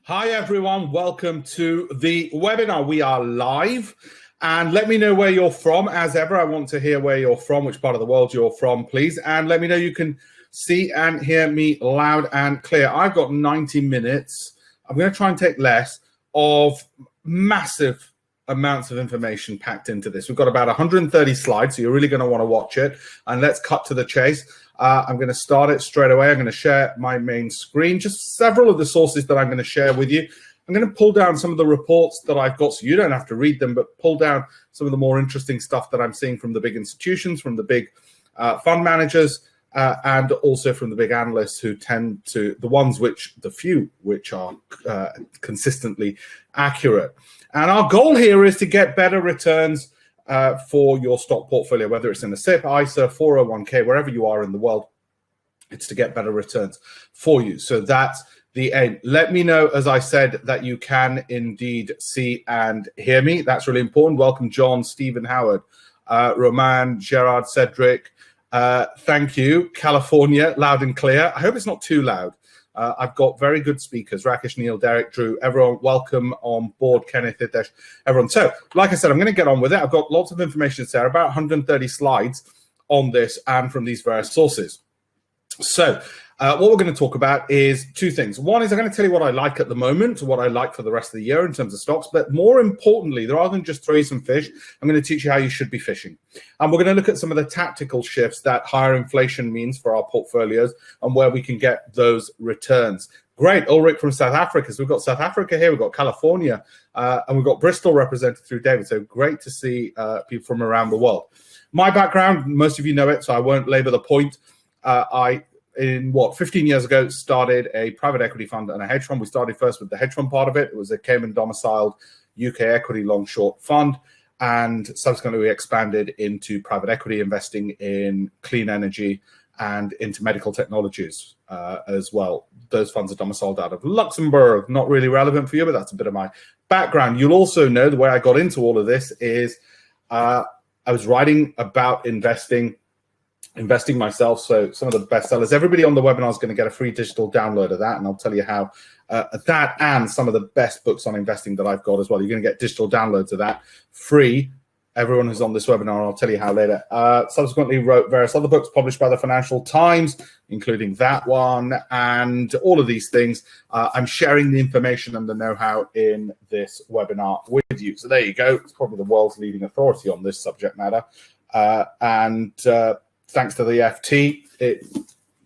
Hi, everyone. Welcome to the webinar. We are live. And let me know where you're from. As ever, I want to hear where you're from, which part of the world you're from, please. And let me know you can see and hear me loud and clear. I've got 90 minutes. I'm going to try and take less of massive amounts of information packed into this. We've got about 130 slides, so you're really going to want to watch it. And let's cut to the chase. I'm going to start it straight away. I'm going to share my main screen, just several of the sources that I'm going to share with you. I'm going to pull down some of the reports that I've got, so you don't have to read them, but pull down some of the more interesting stuff that I'm seeing from the big institutions, from the big fund managers, and also from the big analysts who tend to, the few which are consistently accurate. And our goal here is to get better returns for your stock portfolio, whether it's in a SIP, ISA, 401k, wherever you are in the world. It's to get better returns for you. So that's the aim. Let me know, as I said, that you can indeed see and hear me. That's really important. Welcome, John, Stephen, Howard, Roman, Gerard, Cedric. Thank you. California, loud and clear. I hope it's not too loud. I've got very good speakers, Rakesh, Neil, Derek, Drew, everyone. Welcome on board, Kenneth, Hitesh, everyone. So, like I said, I'm going to get on with it. I've got lots of information there, about 130 slides on this and from these various sources. So, what we're going to talk about is two things. One is I'm going to tell you what I like at the moment, what I like for the rest of the year in terms of stocks. But more importantly, rather than just throw you some fish, I'm going to teach you how you should be fishing. And we're going to look at some of the tactical shifts that higher inflation means for our portfolios and where we can get those returns. Great. Ulrich from South Africa. So we've got South Africa here, we've got California, and we've got Bristol represented through David. So great to see people from around the world. My background, most of you know it, so I won't labor the point. 15 years ago, started a private equity fund and a hedge fund. We started first with the hedge fund part of it. It was a Cayman domiciled UK equity long short fund. And subsequently, we expanded into private equity, investing in clean energy and into medical technologies as well. Those funds are domiciled out of Luxembourg. Not really relevant for you, but that's a bit of my background. You'll also know the way I got into all of this is I was writing about investing myself. So some of the bestsellers, everybody on the webinar is going to get a free digital download of that. And I'll tell you how that and some of the best books on investing that I've got as well. You're going to get digital downloads of that free. Everyone who's on this webinar, I'll tell you how later. Subsequently wrote various other books published by the Financial Times, including that one and all of these things. I'm sharing the information and the know-how in this webinar with you. So there you go. It's probably the world's leading authority on this subject matter. Thanks to the FT, it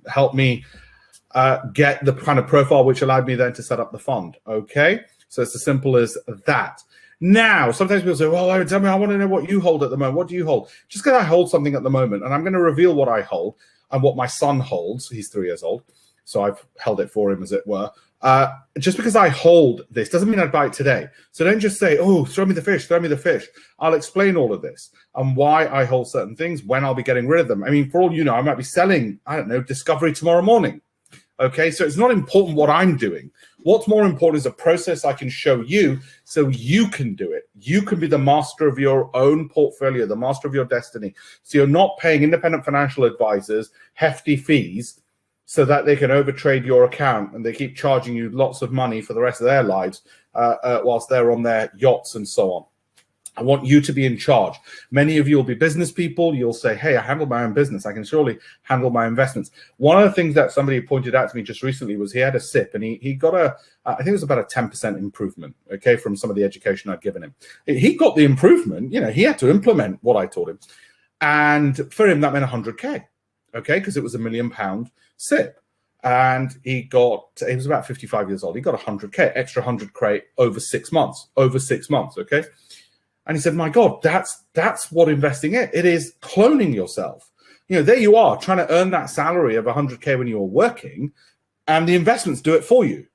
helped me get the kind of profile which allowed me then to set up the fund. Okay, so it's as simple as that. Now, sometimes people say, well, tell me, I want to know what you hold at the moment. What do you hold? Just because I hold something at the moment, and I'm going to reveal what I hold and what my son holds. He's 3 years old, so I've held it for him, as it were. Just because I hold this doesn't mean I'd buy it today. So don't just say, oh, throw me the fish, throw me the fish. I'll explain all of this and why I hold certain things, when I'll be getting rid of them. I mean, for all you know, I might be selling, I don't know, Discovery tomorrow morning. Okay, so it's not important what I'm doing. What's more important is a process I can show you so you can do it. You can be the master of your own portfolio, the master of your destiny. So you're not paying independent financial advisors hefty fees so that they can overtrade your account and they keep charging you lots of money for the rest of their lives whilst they're on their yachts and so on. I want you to be in charge. Many of you will be business people. You'll say, hey, I handle my own business. I can surely handle my investments. One of the things that somebody pointed out to me just recently was he had a SIP and he got I think it was about a 10% improvement, okay, from some of the education I'd given him. He got the improvement, you know, he had to implement what I taught him. And for him, that meant 100K, okay, because it was £1 million SIP. And he was about 55 years old. He got 100K, extra 100K over 6 months, okay? And he said, my God, that's what investing is. It is cloning yourself. You know, there you are trying to earn that salary of 100K when you're working, and the investments do it for you.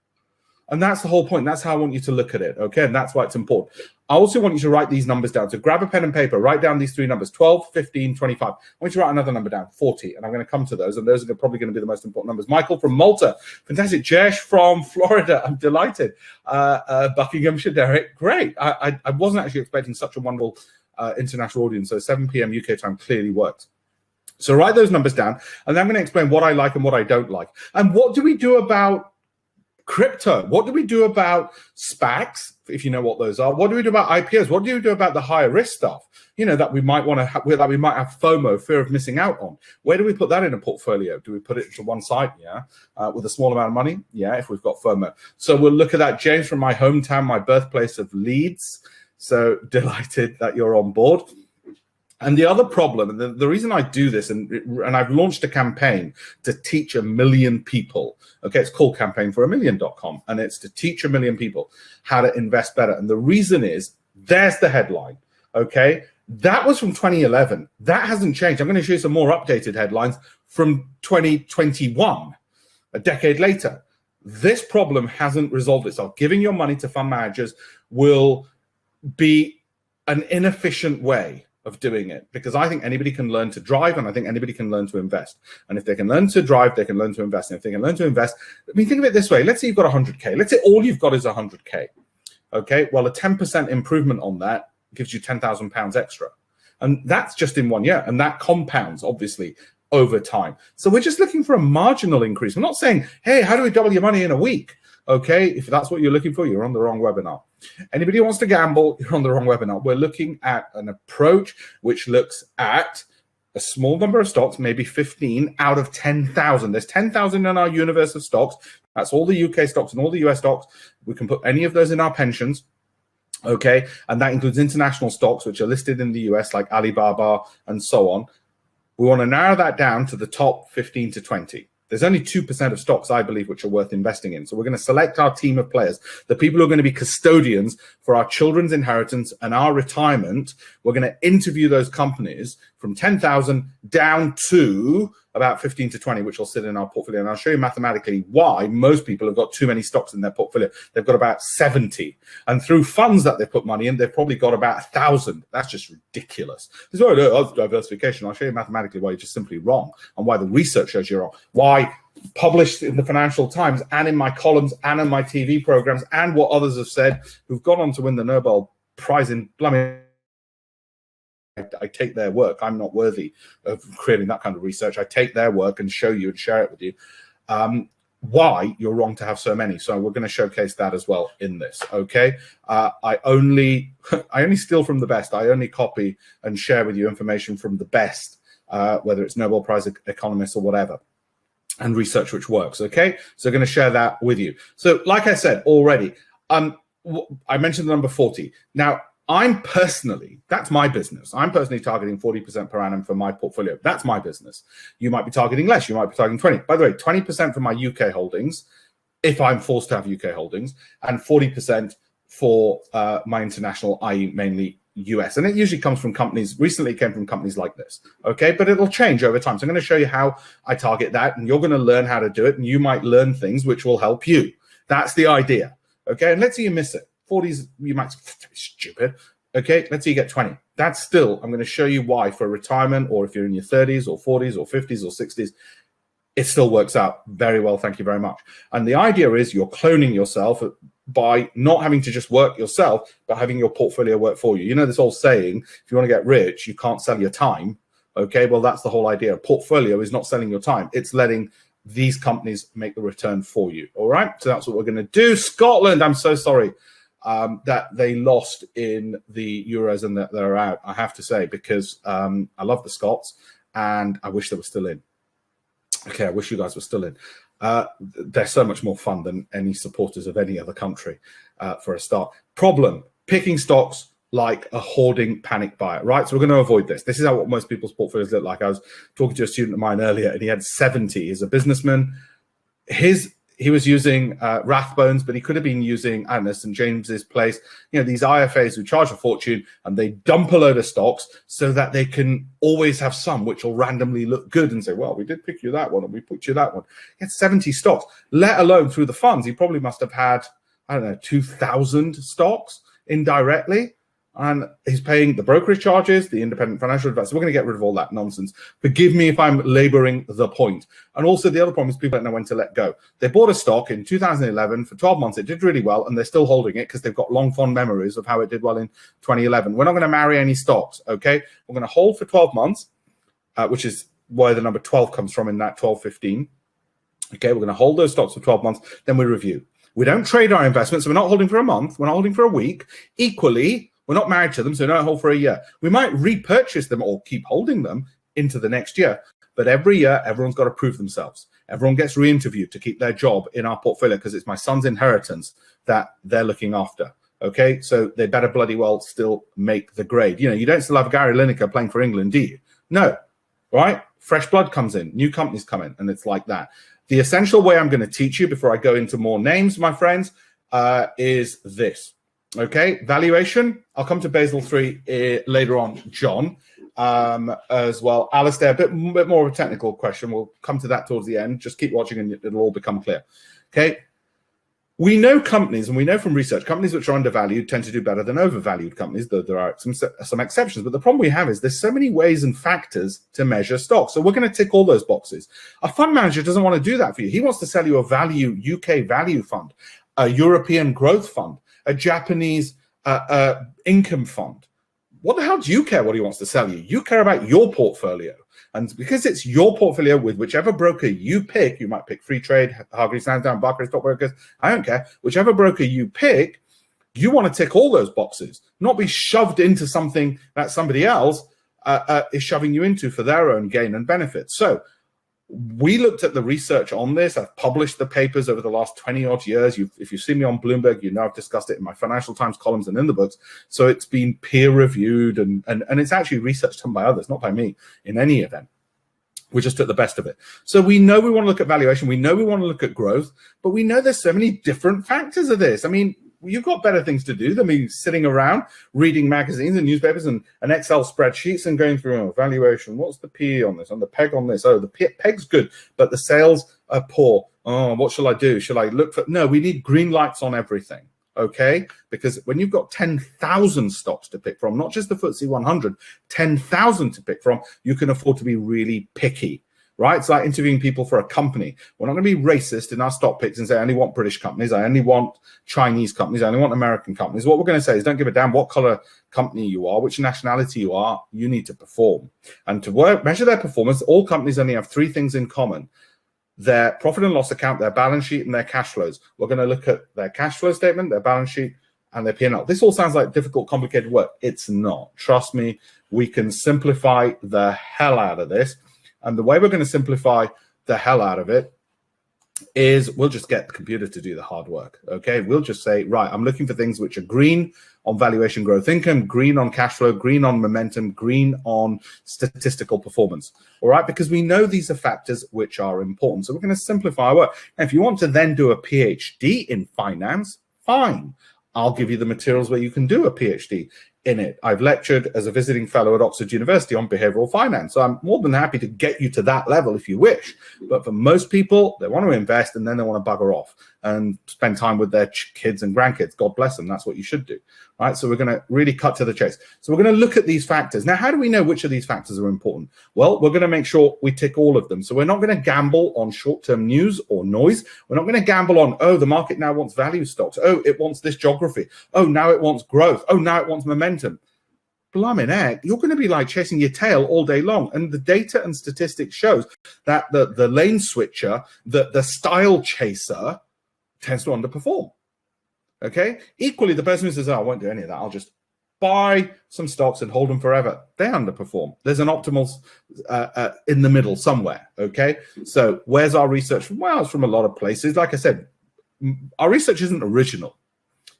And that's the whole point. That's how I want you to look at it, okay? And that's why it's important. I also want you to write these numbers down. So grab a pen and paper, write down these three numbers, 12, 15, 25. I want you to write another number down, 40. And I'm going to come to those, and those are probably going to be the most important numbers. Michael from Malta, fantastic. Jesh from Florida, I'm delighted. Buckinghamshire, Derek, great. I wasn't actually expecting such a wonderful international audience, so 7 p.m. UK time clearly works. So write those numbers down, and then I'm going to explain what I like and what I don't like. And what do we do about crypto. What do we do about SPACs, if you know what those are? What do we do about IPOs? What do we do about the higher risk stuff, that we might want to have, that we might have FOMO, fear of missing out on? Where do we put that in a portfolio? Do we put it to one side? Yeah. With a small amount of money? Yeah, if we've got FOMO. So we'll look at that. James from my hometown, my birthplace of Leeds. So delighted that you're on board. And the other problem, and the reason I do this, and I've launched a campaign to teach 1 million people. Okay, it's called campaignfor1million.com, and it's to teach 1 million people how to invest better. And the reason is, there's the headline. Okay, that was from 2011. That hasn't changed. I'm going to show you some more updated headlines from 2021, a decade later. This problem hasn't resolved itself. Giving your money to fund managers will be an inefficient way of doing it, because I think anybody can learn to drive, and I think anybody can learn to invest. And if they can learn to drive, they can learn to invest. And if they can learn to invest, I mean, think of it this way. Let's say you've got 100K. Let's say all you've got is 100K. Okay, well, a 10% improvement on that gives you £10,000 extra. And that's just in 1 year. And that compounds, obviously, over time. So we're just looking for a marginal increase. We're not saying, hey, how do we double your money in a week? Okay, if that's what you're looking for, you're on the wrong webinar. Anybody who wants to gamble, you're on the wrong webinar. We're looking at an approach which looks at a small number of stocks, maybe 15 out of 10,000. There's 10,000 in our universe of stocks. That's all the UK stocks and all the US stocks. We can put any of those in our pensions. Okay, and that includes international stocks which are listed in the US, like Alibaba and so on. We want to narrow that down to the top 15 to 20. There's only 2% of stocks, I believe, which are worth investing in. So we're going to select our team of players, the people who are going to be custodians for our children's inheritance and our retirement. We're going to interview those companies from 10,000 down to about 15 to 20, which will sit in our portfolio. And I'll show you mathematically why most people have got too many stocks in their portfolio. They've got about 70. And through funds that they've put money in, they've probably got about 1,000. That's just ridiculous. This is why that's diversification. I'll show you mathematically why you're just simply wrong, and why the research shows you're wrong. Why published in the Financial Times and in my columns and in my TV programs and what others have said who've gone on to win the Nobel Prize in plumbing. I take their work. I'm not worthy of creating that kind of research. I take their work and show you and share it with you. Why you're wrong to have so many. So we're going to showcase that as well in this. Okay. I only steal from the best. I only copy and share with you information from the best, whether it's Nobel Prize economists or whatever, and research which works. Okay. So I'm going to share that with you. So like I said already, I mentioned the number 40. Now, that's my business. I'm personally targeting 40% per annum for my portfolio. That's my business. You might be targeting less. You might be targeting 20. By the way, 20% for my UK holdings, if I'm forced to have UK holdings, and 40% for my international, i.e. mainly US. And it usually comes from companies, recently it came from companies like this. Okay, but it'll change over time. So I'm going to show you how I target that, and you're going to learn how to do it, and you might learn things which will help you. That's the idea. Okay, and let's say you miss it. 40s, you might say, stupid. Okay, let's say you get 20. That's still, I'm going to show you why for retirement, or if you're in your 30s or 40s or 50s or 60s, it still works out very well. Thank you very much. And the idea is you're cloning yourself by not having to just work yourself, but having your portfolio work for you. You know this old saying, if you want to get rich, you can't sell your time. Okay, well, that's the whole idea. A portfolio is not selling your time. It's letting these companies make the return for you. All right, so that's what we're going to do. Scotland, I'm so sorry that they lost in the Euros and that they're out, I have to say, because I love the Scots and I wish they were still in. Okay, I wish you guys were still in. They're so much more fun than any supporters of any other country for a start. Problem, picking stocks like a hoarding panic buyer, right? So we're going to avoid this. This is how what most people's portfolios look like. I was talking to a student of mine earlier and he had 70. He's a businessman. He was using Rathbones, but he could have been using, I don't know, St. James's Place, you know, these IFAs who charge a fortune and they dump a load of stocks so that they can always have some which will randomly look good and say, well, we did pick you that one and we picked you that one. He had 70 stocks, let alone through the funds. He probably must have had, I don't know, 2,000 stocks indirectly. And he's paying the brokerage charges, the independent financial advisor. So we're going to get rid of all that nonsense. Forgive me if I'm laboring the point. And also the other problem is people don't know when to let go. They bought a stock in 2011 for 12 months. It did really well, and they're still holding it because they've got long, fond memories of how it did well in 2011. We're not going to marry any stocks, okay? We're going to hold for 12 months, which is where the number 12 comes from in that 12-15. Okay, we're going to hold those stocks for 12 months, then we review. We don't trade our investments. So we're not holding for a month. We're not holding for a week. Equally, we're not married to them, so we don't hold for a year. We might repurchase them or keep holding them into the next year. But every year, everyone's got to prove themselves. Everyone gets re-interviewed to keep their job in our portfolio because it's my son's inheritance that they're looking after. Okay, so they better bloody well still make the grade. You know, you don't still have Gary Lineker playing for England, do you? No, right? Fresh blood comes in, new companies come in, and it's like that. The essential way I'm going to teach you before I go into more names, my friends, is this. Okay, valuation. I'll come to Basel 3 later on, John, as well. Alistair, a bit more of a technical question. We'll come to that towards the end. Just keep watching and it'll all become clear. Okay. We know companies, and we know from research, companies which are undervalued tend to do better than overvalued companies, though there are some exceptions. But the problem we have is there's so many ways and factors to measure stocks. So we're going to tick all those boxes. A fund manager doesn't want to do that for you. He wants to sell you a value, UK value fund, a European growth fund, a Japanese income fund. What the hell do you care what he wants to sell you? You care about your portfolio. And because it's your portfolio with whichever broker you pick, you might pick Free Trade, Hargreaves Lansdown, Barclays Stockbrokers, I don't care. Whichever broker you pick, you want to tick all those boxes, not be shoved into something that somebody else is shoving you into for their own gain and benefit. So we looked at the research on this. I've published the papers over the last 20 odd years. If you've seen me on Bloomberg, you know I've discussed it in my Financial Times columns and in the books. So it's been peer reviewed and it's actually research done by others, not by me in any event. We just took the best of it. So we know we want to look at valuation. We know we want to look at growth, but we know there's so many different factors of this. I mean, you've got better things to do than me sitting around reading magazines and newspapers and Excel spreadsheets and going through valuation. What's the P on this? On the PEG on this? Oh, the PEG's good, but the sales are poor. Oh, what shall I do? Shall I look for? No, we need green lights on everything. Okay, because when you've got 10,000 stocks to pick from, not just the FTSE 100, 10,000 to pick from, you can afford to be really picky. Right? It's like interviewing people for a company. We're not going to be racist in our stock picks and say, I only want British companies. I only want Chinese companies. I only want American companies. What we're going to say is don't give a damn what color company you are, which nationality you are, you need to perform. And to measure their performance, all companies only have three things in common. Their profit and loss account, their balance sheet, and their cash flows. We're going to look at their cash flow statement, their balance sheet, and their P&L. This all sounds like difficult, complicated work. It's not. Trust me, we can simplify the hell out of this. And the way we're going to simplify the hell out of it is we'll just get the computer to do the hard work. Okay, we'll just say, right, I'm looking for things which are green on valuation growth income, green on cash flow, green on momentum, green on statistical performance. All right, because we know these are factors which are important. So we're going to simplify our work. And if you want to then do a PhD in finance, fine. I'll give you the materials where you can do a PhD in it. I've lectured as a visiting fellow at Oxford University on behavioral finance. So I'm more than happy to get you to that level if you wish. But for most people, they want to invest and then they want to bugger off and spend time with their kids and grandkids. God bless them. That's what you should do. Right? So we're going to really cut to the chase. So we're going to look at these factors. Now, how do we know which of these factors are important? Well, we're going to make sure we tick all of them. So we're not going to gamble on short-term news or noise. We're not going to gamble on, oh, the market now wants value stocks. Oh, it wants this geography. Oh, now it wants growth. Oh, now it wants momentum. Blimey heck, you're going to be like chasing your tail all day long. And the data and statistics shows that the lane switcher, the style chaser tends to underperform. Okay. Equally, the person who says, oh, I won't do any of that. I'll just buy some stocks and hold them forever. They underperform. There's an optimal in the middle somewhere. Okay. So where's our research from? Well, it's from a lot of places. Like I said, our research isn't original.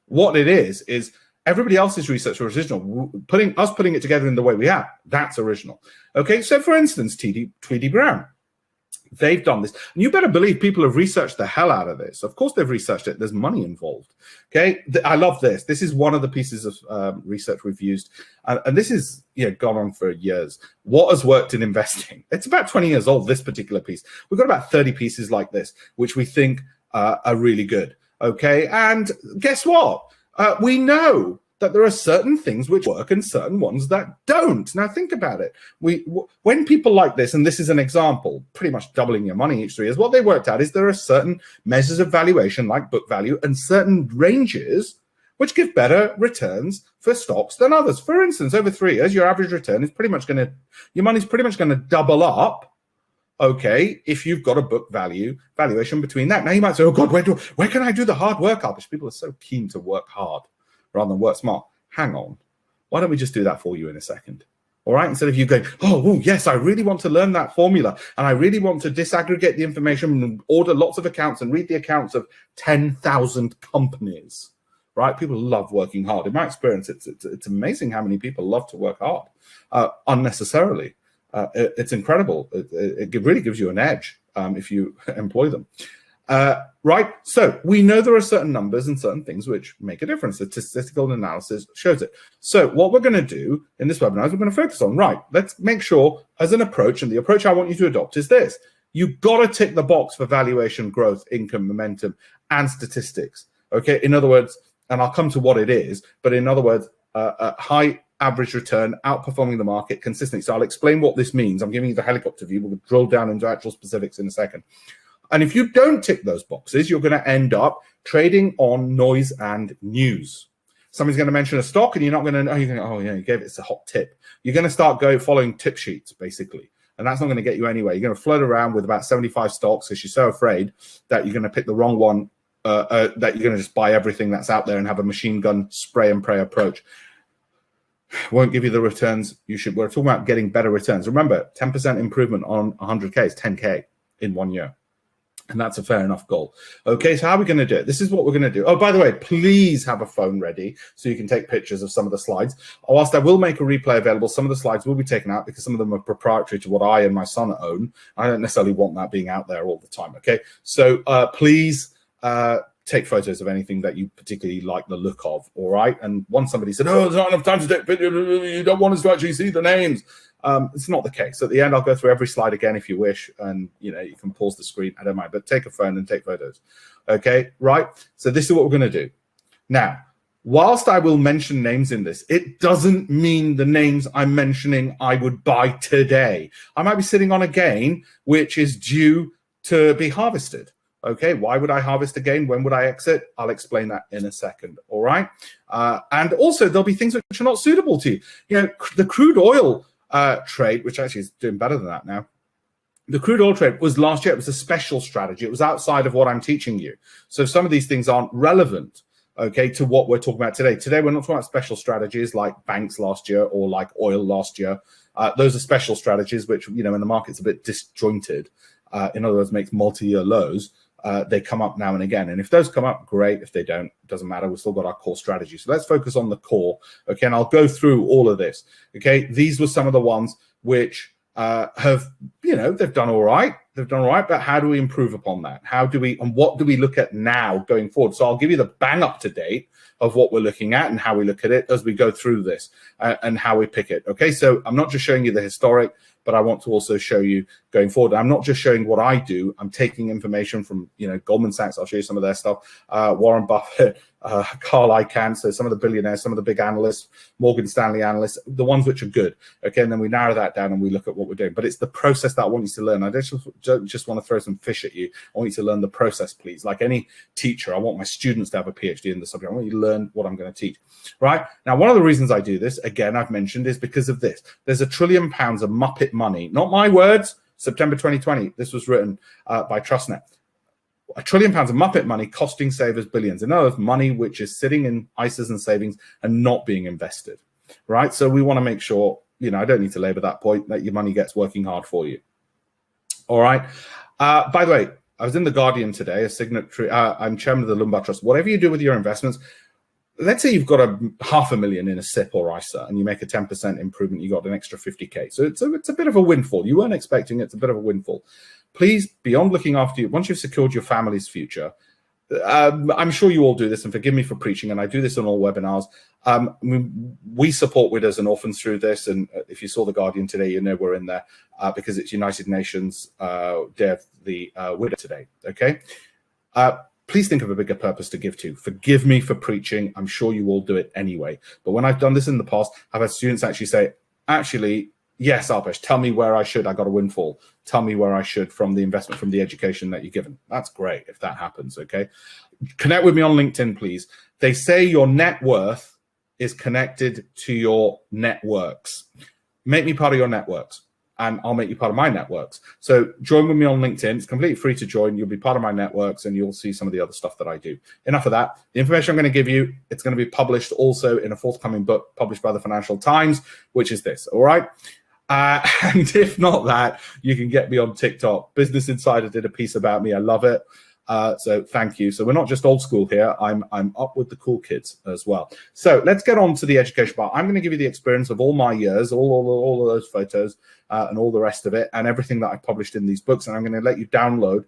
What it is everybody else's research was original. Putting it together in the way we have, that's original. Okay. So for instance, Tweedy Brown. They've done this. And you better believe people have researched the hell out of this. Of course, they've researched it. There's money involved. Okay. I love this. This is one of the pieces of research we've used. And this is gone on for years. What has worked in investing? It's about 20 years old, this particular piece. We've got about 30 pieces like this, which we think are really good. Okay. And guess what? We know that there are certain things which work and certain ones that don't. Now think about it. When people like this, and this is an example, pretty much doubling your money each 3 years, what they worked out is there are certain measures of valuation like book value and certain ranges which give better returns for stocks than others. For instance, over 3 years, your average return is pretty much your money's pretty much going to double up Okay, if you've got a book valuation between that. Now you might say, oh God, where can I do the hard work, Alpesh? People are so keen to work hard rather than work smart. Hang on. Why don't we just do that for you in a second? All right, instead of you going, oh, yes, I really want to learn that formula and I really want to disaggregate the information and order lots of accounts and read the accounts of 10,000 companies, right? People love working hard. In my experience, it's amazing how many people love to work hard unnecessarily. It's incredible. It really gives you an edge if you employ them. Right, so we know there are certain numbers and certain things which make a difference. The statistical analysis shows it. So what we're going to do in this webinar is we're going to focus on, right, let's make sure as an approach, and the approach I want you to adopt is this. You've got to tick the box for valuation, growth, income, momentum, and statistics. Okay, in other words, and I'll come to what it is, but in other words, a high average return, outperforming the market consistently. So I'll explain what this means. I'm giving you the helicopter view. We'll drill down into actual specifics in a second. And if you don't tick those boxes, you're going to end up trading on noise and news. Somebody's going to mention a stock and you're not going to know. You're going to, oh, yeah, you gave it a hot tip. You're going to start following tip sheets, basically. And that's not going to get you anywhere. You're going to float around with about 75 stocks because you're so afraid that you're going to pick the wrong one, that you're going to just buy everything that's out there and have a machine gun spray and pray approach. Won't give you the returns you should. We're talking about getting better returns. Remember, 10% improvement on 100K is 10K in 1 year. And that's a fair enough goal. Okay, so how are we going to do it? This is what we're going to do. Oh, by the way, please have a phone ready so you can take pictures of some of the slides. Whilst I will make a replay available, some of the slides will be taken out because some of them are proprietary to what I and my son own. I don't necessarily want that being out there all the time, okay? So please take photos of anything that you particularly like the look of, all right? And once somebody said, oh, there's not enough time to take pictures, you don't want us to actually see the names. It's not the case. At the end, I'll go through every slide again if you wish, and you can pause the screen. I don't mind, but take a phone and take photos. Okay, right? So this is what we're going to do. Now, whilst I will mention names in this, it doesn't mean the names I'm mentioning I would buy today. I might be sitting on a gain which is due to be harvested. Okay, why would I harvest a gain? When would I exit? I'll explain that in a second. All right, and also there'll be things which are not suitable to you. The crude oil trade, which actually is doing better than that now. The crude oil trade was last year. It was a special strategy. It was outside of what I'm teaching you. So some of these things aren't relevant, okay, to what we're talking about today. Today, we're not talking about special strategies like banks last year or like oil last year. Those are special strategies, which, when the market's a bit disjointed, in other words, makes multi-year lows, they come up now and again. And if those come up, great. If they don't, it doesn't matter. We've still got our core strategy. So let's focus on the core. Okay, and I'll go through all of this. Okay, these were some of the ones which have, they've done all right. They've done all right, but how do we improve upon that? And what do we look at now going forward? So I'll give you the bang up to date of what we're looking at and how we look at it as we go through this and how we pick it. Okay, so I'm not just showing you the historic, but I want to also show you going forward. I'm not just showing what I do. I'm taking information from, Goldman Sachs. I'll show you some of their stuff. Warren Buffett, Carl Icahn, so some of the billionaires, some of the big analysts, Morgan Stanley analysts, the ones which are good. Okay, and then we narrow that down and we look at what we're doing. But it's the process that I want you to learn. I don't just want to throw some fish at you. I want you to learn the process, please. Like any teacher, I want my students to have a PhD in the subject. I want you to learn what I'm going to teach. Right? Now, one of the reasons I do this, again, I've mentioned, is because of this. There's £1 trillion of Muppet money. Not my words. September 2020. This was written by Trustnet. £1 trillion of Muppet money costing savers billions. In other words, money which is sitting in ISAs and savings and not being invested, right? So we want to make sure, I don't need to labor that point, that your money gets working hard for you. All right. By the way, I was in The Guardian today, a signatory. I'm chairman of the Lombard Trust. Whatever you do with your investments, let's say you've got $500,000 in a SIP or ISA and you make a 10% improvement, you got an extra 50K. So it's a bit of a windfall. You weren't expecting it. It's a bit of a windfall. Please, beyond looking after you, once you've secured your family's future, I'm sure you all do this, and forgive me for preaching, and I do this on all webinars. We support widows and orphans through this, and if you saw The Guardian today, we're in there because it's United Nations Day of the Widow today, okay? Please think of a bigger purpose to give to. Forgive me for preaching. I'm sure you all do it anyway. But when I've done this in the past, I've had students actually say, yes, Alpesh, tell me where I should. I got a windfall. Tell me where I should from the investment, from the education that you've given. That's great if that happens, okay? Connect with me on LinkedIn, please. They say your net worth is connected to your networks. Make me part of your networks. and I'll make you part of my networks. So join with me on LinkedIn. It's completely free to join. You'll be part of my networks and you'll see some of the other stuff that I do. Enough of that. The information I'm going to give you, it's going to be published also in a forthcoming book published by the Financial Times, which is this, all right? And if not that, you can get me on TikTok. Business Insider did a piece about me. I love it. So thank you. So we're not just old school here. I'm up with the cool kids as well. So let's get on to the education part. I'm going to give you the experience of all my years, all of those photos and all the rest of it and everything that I published in these books. And I'm going to let you download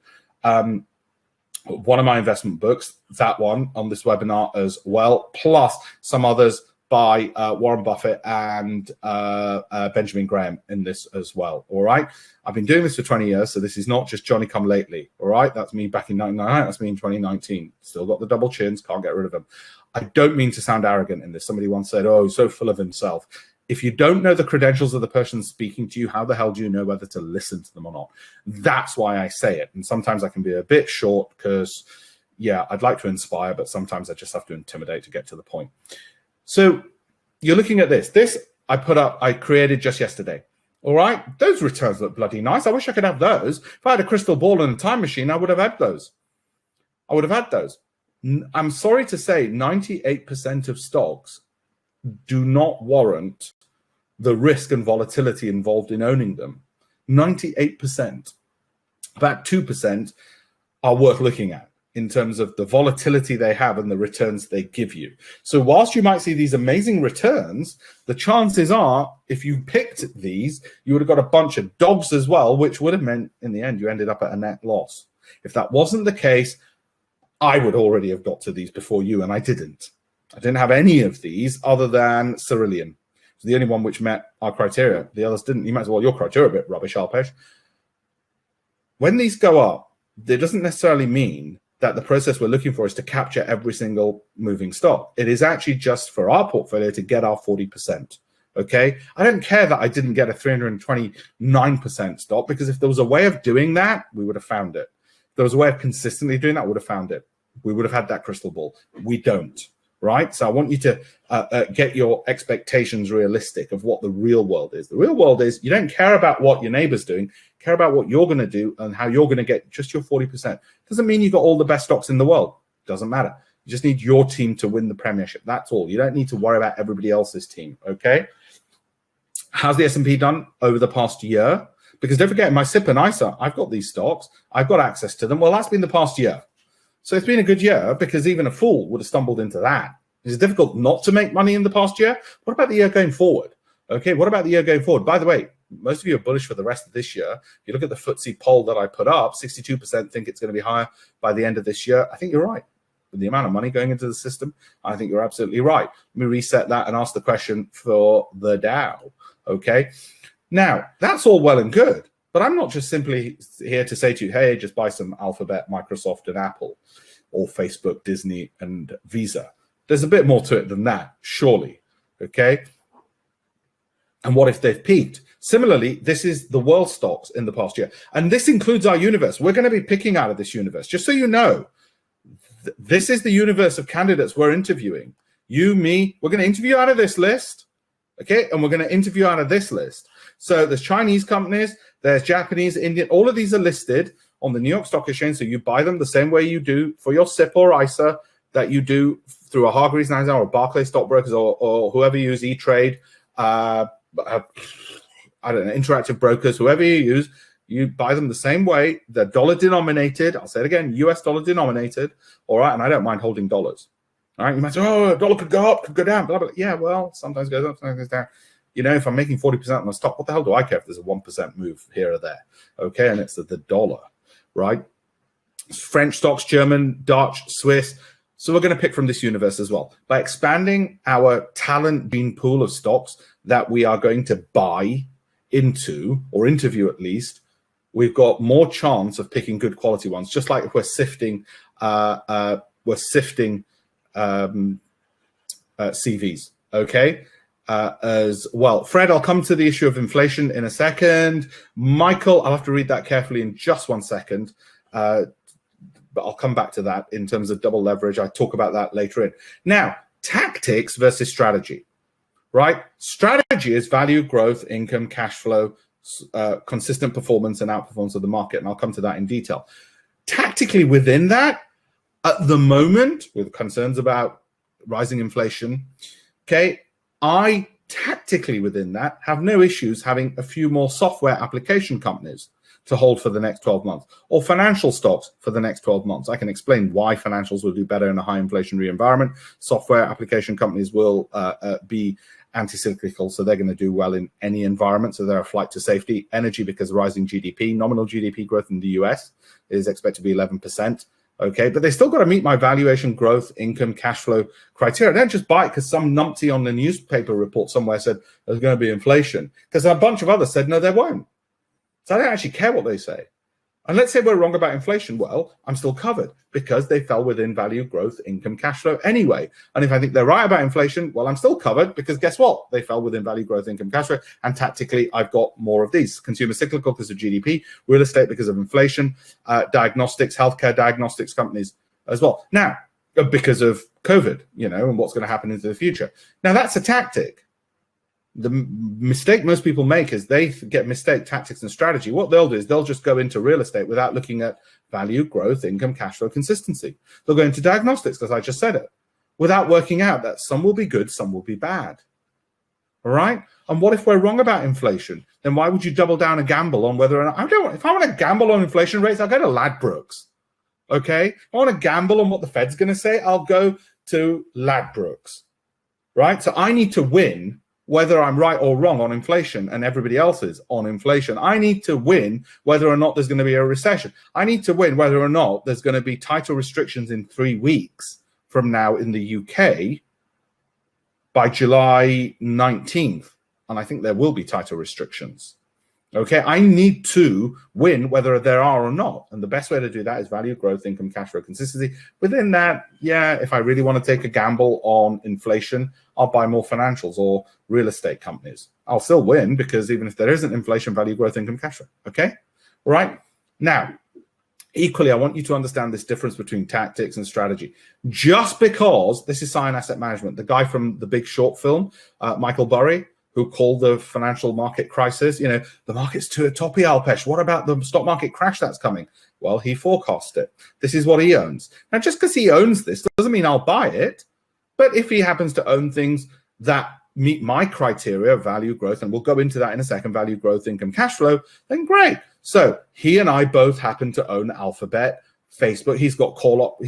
one of my investment books, that one on this webinar as well, plus some others by Warren Buffett and Benjamin Graham in this as well. All right. I've been doing this for 20 years, so this is not just Johnny come lately. All right. That's me back in 1999. That's me in 2019. Still got the double chins. Can't get rid of them. I don't mean to sound arrogant in this. Somebody once said, oh, so full of himself. If you don't know the credentials of the person speaking to you, how the hell do you know whether to listen to them or not? That's why I say it. And sometimes I can be a bit short because, yeah, I'd like to inspire, but sometimes I just have to intimidate to get to the point. So you're looking at this. This I created just yesterday. All right. Those returns look bloody nice. I wish I could have those. If I had a crystal ball and a time machine, I would have had those. I'm sorry to say 98% of stocks do not warrant the risk and volatility involved in owning them. 98%. About 2% are worth looking at in terms of the volatility they have and the returns they give you. So whilst you might see these amazing returns, the chances are if you picked these, you would have got a bunch of dogs as well, which would have meant in the end you ended up at a net loss. If that wasn't the case, I would already have got to these before you, and I didn't. I didn't have any of these other than Cerulean. It's the only one which met our criteria. The others didn't. You might say, well, your criteria a bit rubbish, Alpesh. When these go up, it doesn't necessarily mean that the process we're looking for is to capture every single moving stock. It is actually just for our portfolio to get our 40%. Okay. I don't care that I didn't get a 329% stock, because if there was a way of doing that, we would have found it. If there was a way of consistently doing that, we would have found it. We would have had that crystal ball. We don't. Right. So I want you to get your expectations realistic of what the real world is. The real world is you don't care about what your neighbor's doing, care about what you're going to do and how you're going to get just your 40%. Doesn't mean you've got all the best stocks in the world. Doesn't matter. You just need your team to win the premiership. That's all. You don't need to worry about everybody else's team. Okay. How's the S&P done over the past year? Because don't forget, my SIP and ISA, I've got these stocks. I've got access to them. Well, that's been the past year. So it's been a good year, because even a fool would have stumbled into that. It's difficult not to make money in the past year. What about the year going forward? Okay, what about the year going forward? By the way, most of you are bullish for the rest of this year. If you look at the FTSE poll that I put up, 62% think it's going to be higher by the end of this year. I think you're right. With the amount of money going into the system, I think you're absolutely right. Let me reset that and ask the question for the Dow. Okay, now that's all well and good. But I'm not just simply here to say to you, hey, just buy some Alphabet, Microsoft, and Apple, or Facebook, Disney, and Visa. There's a bit more to it than that, surely. Okay? And what if they've peaked? Similarly, this is the world stocks in the past year. And this includes our universe. We're going to be picking out of this universe. Just so you know, this is the universe of candidates we're interviewing. You, me, we're going to interview out of this list. Okay? And we're going to interview out of this list. So there's Chinese companies, there's Japanese, Indian, all of these are listed on the New York Stock Exchange. So you buy them the same way you do for your SIP or ISA that you do through a Hargreaves Lansdown or Barclays Stockbrokers or whoever you use, E-Trade, I don't know, Interactive Brokers, whoever you use, you buy them the same way. They're dollar denominated. I'll say it again, US dollar denominated. All right. And I don't mind holding dollars. All right. You might say, oh, a dollar could go up, could go down. Blah, blah. Yeah, well, sometimes it goes up, sometimes it goes down. You know, if I'm making 40% on a stock, what the hell do I care if there's a 1% move here or there? Okay, and it's the dollar, right? French stocks, German, Dutch, Swiss. So we're going to pick from this universe as well. By expanding our talent gene pool of stocks that we are going to buy into, or interview at least, we've got more chance of picking good quality ones, just like if we're sifting CVs, okay? As well. Fred, I'll come to the issue of inflation in a second. Michael, I'll have to read that carefully in just 1 second, but I'll come back to that in terms of double leverage. I talk about that later in. Now, tactics versus strategy, right? Strategy is value, growth, income, cash flow, consistent performance and outperformance of the market, and I'll come to that in detail. Tactically within that, at the moment, with concerns about rising inflation, okay, I tactically within that have no issues having a few more software application companies to hold for the next 12 months, or financial stocks for the next 12 months. I can explain why financials will do better in a high inflationary environment. Software application companies will be anti-cyclical, so they're going to do well in any environment. So they're a flight to safety. Energy, because of rising GDP, nominal GDP growth in the US is expected to be 11%. Okay, but they still got to meet my valuation, growth, income, cash flow criteria. Don't just buy it because some numpty on the newspaper report somewhere said there's going to be inflation, because a bunch of others said no, there won't. So I don't actually care what they say. And let's say we're wrong about inflation. Well, I'm still covered because they fell within value, growth, income, cash flow anyway. And if I think they're right about inflation, well, I'm still covered because guess what? They fell within value, growth, income, cash flow. And tactically, I've got more of these. Consumer cyclical because of GDP, real estate because of inflation, diagnostics, healthcare diagnostics companies as well. Now, because of COVID, and what's going to happen into the future. Now, that's a tactic. The mistake most people make is they get mistake tactics and strategy. What they'll do is they'll just go into real estate without looking at value, growth, income, cash flow, consistency. They'll go into diagnostics, because I just said it, without working out that some will be good, some will be bad. All right? And what if we're wrong about inflation? Then why would you double down and gamble on whether or not, if I want to gamble on inflation rates, I'll go to Ladbrokes. Okay? If I want to gamble on what the Fed's going to say, I'll go to Ladbrokes. Right? So I need to win whether I'm right or wrong on inflation and everybody else is on inflation. I need to win whether or not there's going to be a recession. I need to win whether or not there's going to be tighter restrictions in 3 weeks from now in the UK by July 19th. And I think there will be tighter restrictions. Okay, I need to win whether there are or not. And the best way to do that is value, growth, income, cash flow, consistency. Within that, yeah, if I really want to take a gamble on inflation, I'll buy more financials or real estate companies. I'll still win because even if there isn't inflation, value, growth, income, cash flow. Okay, right? Now, equally, I want you to understand this difference between tactics and strategy. Just because this is Cyan Asset Management, the guy from the Big Short film, Michael Burry, who called the financial market crisis, the market's too toppy, Alpesh. What about the stock market crash that's coming? Well, he forecast it. This is what he owns. Now, just because he owns this doesn't mean I'll buy it. But if he happens to own things that meet my criteria of value, growth, and we'll go into that in a second, value, growth, income, cash flow, then great. So he and I both happen to own Alphabet, Facebook. He's got call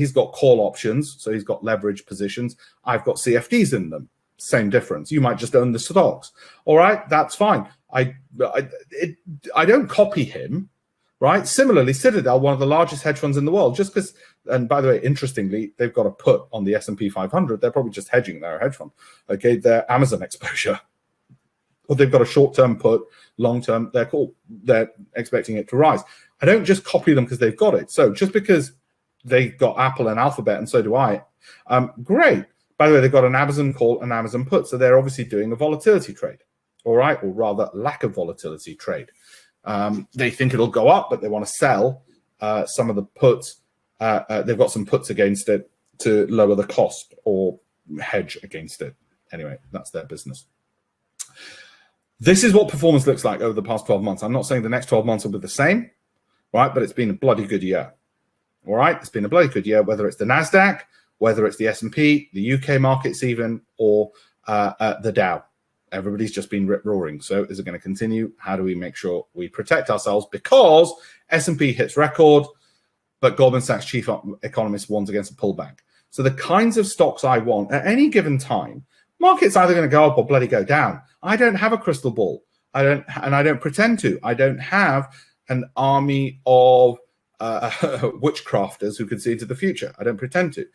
options, so he's got leverage positions. I've got CFDs in them. Same difference. You might just own the stocks. All right, that's fine. I don't copy him, right? Similarly, Citadel, one of the largest hedge funds in the world, just because, and by the way, interestingly, they've got a put on the S&P 500. They're probably just hedging their hedge fund. Okay, their Amazon exposure. Or they've got a short-term put, long-term, they're expecting it to rise. I don't just copy them because they've got it. So just because they've got Apple and Alphabet, and so do I, great. By the way, they've got an Amazon call and Amazon put, so they're obviously doing a volatility trade, all right, or rather lack of volatility trade. They think it'll go up, but they want to sell some of the puts. They've got some puts against it to lower the cost or hedge against it. Anyway, that's their business. This is what performance looks like over the past 12 months. I'm not saying the next 12 months will be the same, right, but it's been a bloody good year, all right? It's been a bloody good year, whether it's the NASDAQ, whether it's the S&P, the UK markets even, or the Dow. Everybody's just been rip-roaring. So is it going to continue? How do we make sure we protect ourselves? Because S&P hits record, but Goldman Sachs chief economist warns against a pullback. So the kinds of stocks I want at any given time, market's either going to go up or bloody go down. I don't have a crystal ball. I don't pretend to. I don't have an army of witchcrafters who can see into the future. I don't pretend to.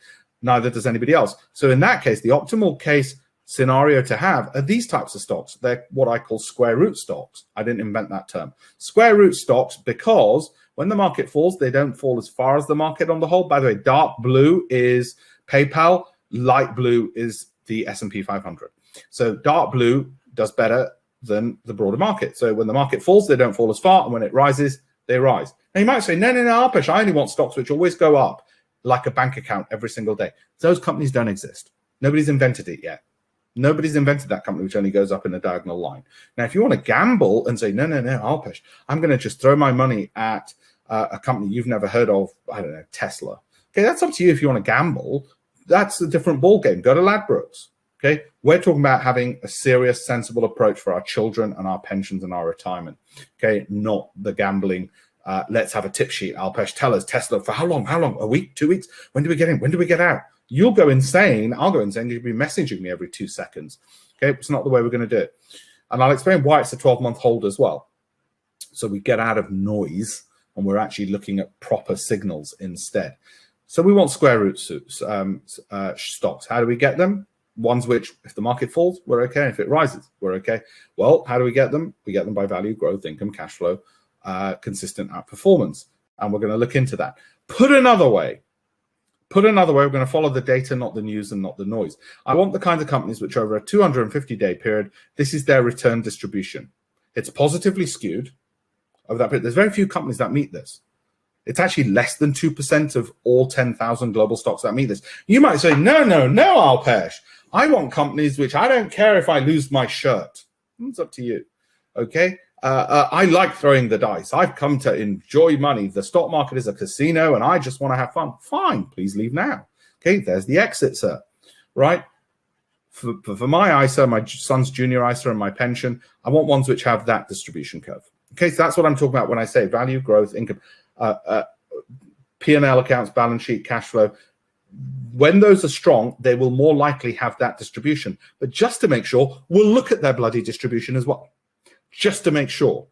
Neither does anybody else. So in that case, the optimal case scenario to have are these types of stocks. They're what I call square root stocks. I didn't invent that term. Square root stocks, because when the market falls, they don't fall as far as the market on the whole. By the way, dark blue is PayPal, light blue is the S&P 500. So dark blue does better than the broader market. So when the market falls, they don't fall as far, and when it rises, they rise. Now you might say, no, Alpesh, I only want stocks which always go up like a bank account every single day. Those companies don't exist. Nobody's invented it yet. Nobody's invented that company which only goes up in a diagonal line. Now, if you want to gamble and say, no, Alpesh, I'm going to just throw my money at a company you've never heard of, I don't know, Tesla. Okay, that's up to you if you want to gamble. That's a different ball game. Go to Ladbrokes. Okay, we're talking about having a serious, sensible approach for our children and our pensions and our retirement. Okay, not the gambling. Let's have a tip sheet. Alpesh, tell us Tesla for how long? How long? A week? 2 weeks? When do we get in? When do we get out? You'll go insane. I'll go insane. You'll be messaging me every 2 seconds. Okay, it's not the way we're going to do it. And I'll explain why it's a 12-month hold as well. So we get out of noise and we're actually looking at proper signals instead. So we want square root stocks. How do we get them? Ones which, if the market falls, we're okay. If it rises, we're okay. Well, how do we get them? We get them by value, growth, income, cash flow, consistent outperformance. And we're going to look into that. Put another way, we're going to follow the data, not the news and not the noise. I want the kinds of companies which over a 250-day period, this is their return distribution. It's positively skewed over that period. There's very few companies that meet this. It's actually less than 2% of all 10,000 global stocks that meet this. You might say, no, Alpesh. I want companies which I don't care if I lose my shirt. It's up to you. Okay? I like throwing the dice. I've come to enjoy money. The stock market is a casino and I just want to have fun. Fine, please leave now. Okay, there's the exit, sir. Right? For my ISA, my son's junior ISA and my pension, I want ones which have that distribution curve. Okay, so that's what I'm talking about when I say value, growth, income, P&L accounts, balance sheet, cash flow. When those are strong, they will more likely have that distribution. But just to make sure, we'll look at their bloody distribution as well. Just to make sure,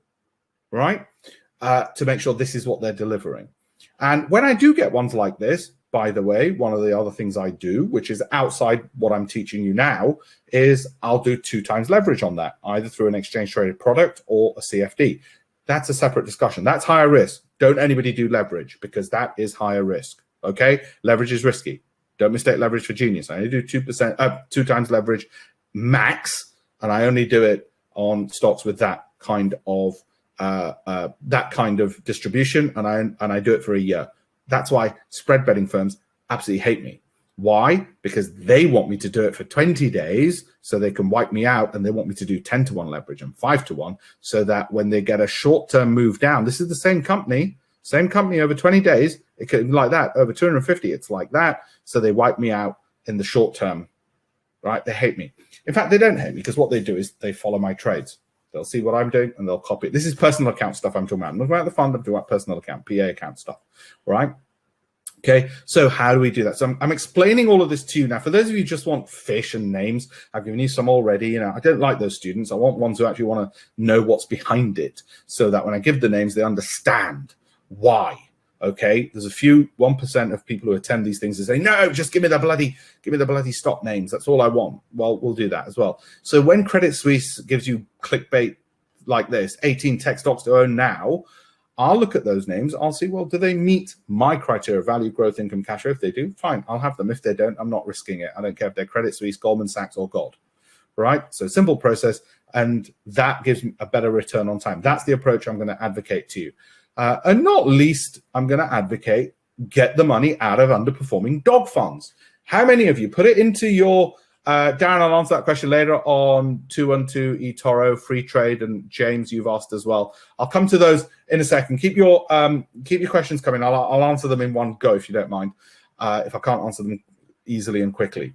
right? To make sure this is what they're delivering. And when I do get ones like this, by the way, one of the other things I do, which is outside what I'm teaching you now, is I'll do 2 times leverage on that, either through an exchange traded product or a CFD. That's a separate discussion. That's higher risk. Don't anybody do leverage because that is higher risk. Okay, leverage is risky. Don't mistake leverage for genius. I only do 2 times leverage max, and I only do it on stocks with that kind of distribution, and I do it for a year. That's why spread betting firms absolutely hate me. Why? Because they want me to do it for 20 days so they can wipe me out, and they want me to do 10-to-1 leverage and 5-to-1 so that when they get a short-term move down, this is the same company over 20 days, it could be like that. Over 250, it's like that. So they wipe me out in the short term, right? They hate me. In fact, they don't hate me because what they do is they follow my trades. They'll see what I'm doing and they'll copy it. This is personal account stuff I'm talking about. I'm not about the fund, I'm talking about personal account, PA account stuff, right? Okay, so how do we do that? So I'm explaining all of this to you now. For those of you who just want fish and names, I've given you some already. You know, I don't like those students. I want ones who actually want to know what's behind it so that when I give the names, they understand why. Okay, there's a few 1% of people who attend these things and say, no, just give me the bloody stock names. That's all I want. Well, we'll do that as well. So when Credit Suisse gives you clickbait like this, 18 tech stocks to own now, I'll look at those names. I'll see, well, do they meet my criteria, value, growth, income, cash flow? If they do, fine, I'll have them. If they don't, I'm not risking it. I don't care if they're Credit Suisse, Goldman Sachs, or God, right? So simple process, and that gives me a better return on time. That's the approach I'm going to advocate to you. And not least, I'm going to advocate get the money out of underperforming dog funds. How many of you put it into your Darren, I'll answer that question later on 212 eToro, free trade, and James, you've asked as well. I'll come to those in a second. Keep your questions coming. I'll answer them in one go if you don't mind. If I can't answer them easily and quickly.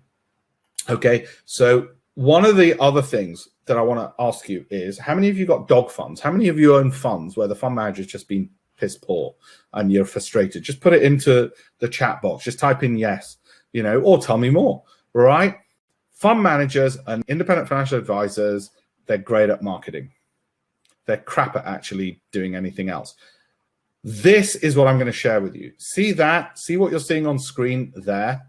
Okay, so one of the other things that I want to ask you is, how many of you got dog funds? How many of you own funds where the fund manager's just been piss poor and you're frustrated? Just put it into the chat box. Just type in yes, or tell me more, right? Fund managers and independent financial advisors, they're great at marketing. They're crap at actually doing anything else. This is what I'm going to share with you. See that? See what you're seeing on screen there?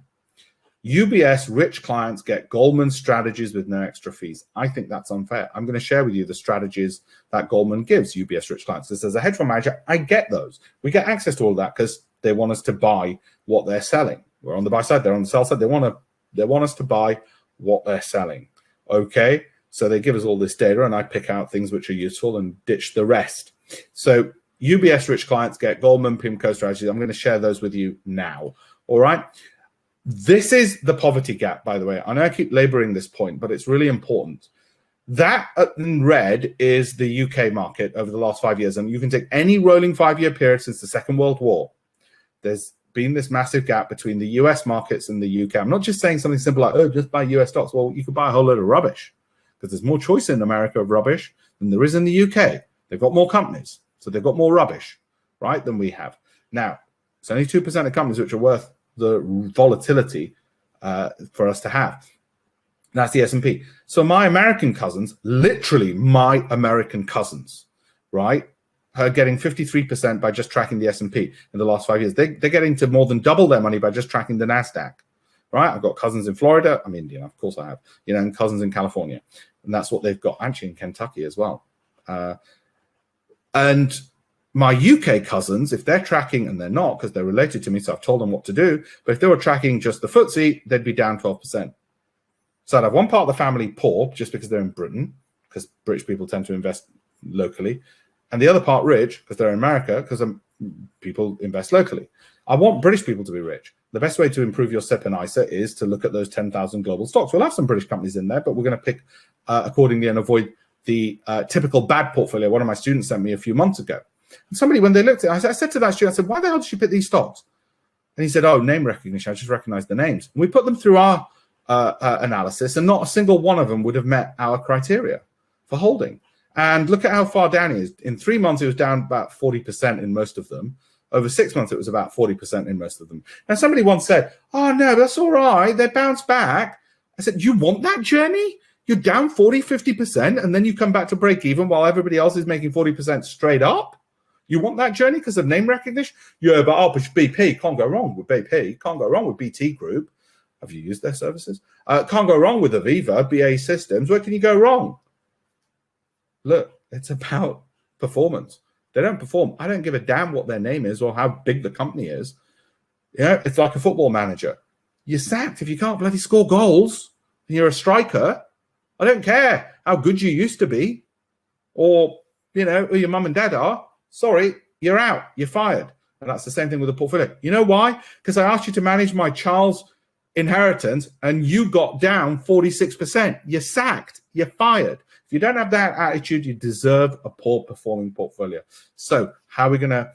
UBS rich clients get Goldman strategies with no extra fees. I think that's unfair. I'm going to share with you the strategies that Goldman gives UBS rich clients. This as a hedge fund manager, I get those. We get access to all of that because they want us to buy what they're selling. We're on the buy side, they're on the sell side. They want us to buy what they're selling. Okay, so they give us all this data, and I pick out things which are useful and ditch the rest. So UBS rich clients get Goldman PIMCO strategies. I'm going to share those with you now. All right. This is the poverty gap, by the way. I know I keep laboring this point, but it's really important. That in red is the UK market over the last 5 years. And you can take any rolling 5-year period since the Second World War. There's been this massive gap between the US markets and the UK. I'm not just saying something simple like, oh, just buy US stocks. Well, you could buy a whole load of rubbish because there's more choice in America of rubbish than there is in the UK. They've got more companies, so they've got more rubbish, right, than we have. Now, it's only 2% of companies which are worth the volatility for us to have. That's the S&P. So my American cousins, literally my American cousins, right, are getting 53% by just tracking the S&P in the last 5 years. They're getting to more than double their money by just tracking the NASDAQ, right? I've got cousins in Florida. I'm Indian, of course I have, and cousins in California. And that's what they've got, actually in Kentucky as well. And my UK cousins, if they're tracking, and they're not because they're related to me, so I've told them what to do, but if they were tracking just the FTSE, they'd be down 12%. So I'd have one part of the family poor just because they're in Britain, because British people tend to invest locally, and the other part rich because they're in America, because people invest locally. I want British people to be rich. The best way to improve your SIP and ISA is to look at those 10,000 global stocks. We'll have some British companies in there, but we're going to pick accordingly and avoid the typical bad portfolio. One of my students sent me a few months ago. And somebody, when they looked at it, I said to that student, I said, why the hell did you pick these stocks? And he said, oh, name recognition. I just recognize the names. And we put them through our analysis, and not a single one of them would have met our criteria for holding. And look at how far down he is. In 3 months, it was down about 40% in most of them. Over 6 months, it was about 40% in most of them. Now, somebody once said, oh, no, that's all right. They bounce back. I said, you want that journey? You're down 40, 50%, and then you come back to break even while everybody else is making 40% straight up? You want that journey because of name recognition? Yeah, but Alpesh BP, can't go wrong with BP. Can't go wrong with BT Group. Have you used their services? Can't go wrong with Aviva, BA Systems. Where can you go wrong? Look, it's about performance. They don't perform. I don't give a damn what their name is or how big the company is. It's like a football manager. You're sacked if you can't bloody score goals and you're a striker. I don't care how good you used to be or, who your mum and dad are. Sorry, you're out. You're fired. And that's the same thing with the portfolio. You know why? Because I asked you to manage my child's inheritance and you got down 46%. You're sacked. You're fired. If you don't have that attitude, you deserve a poor performing portfolio. So how are we going to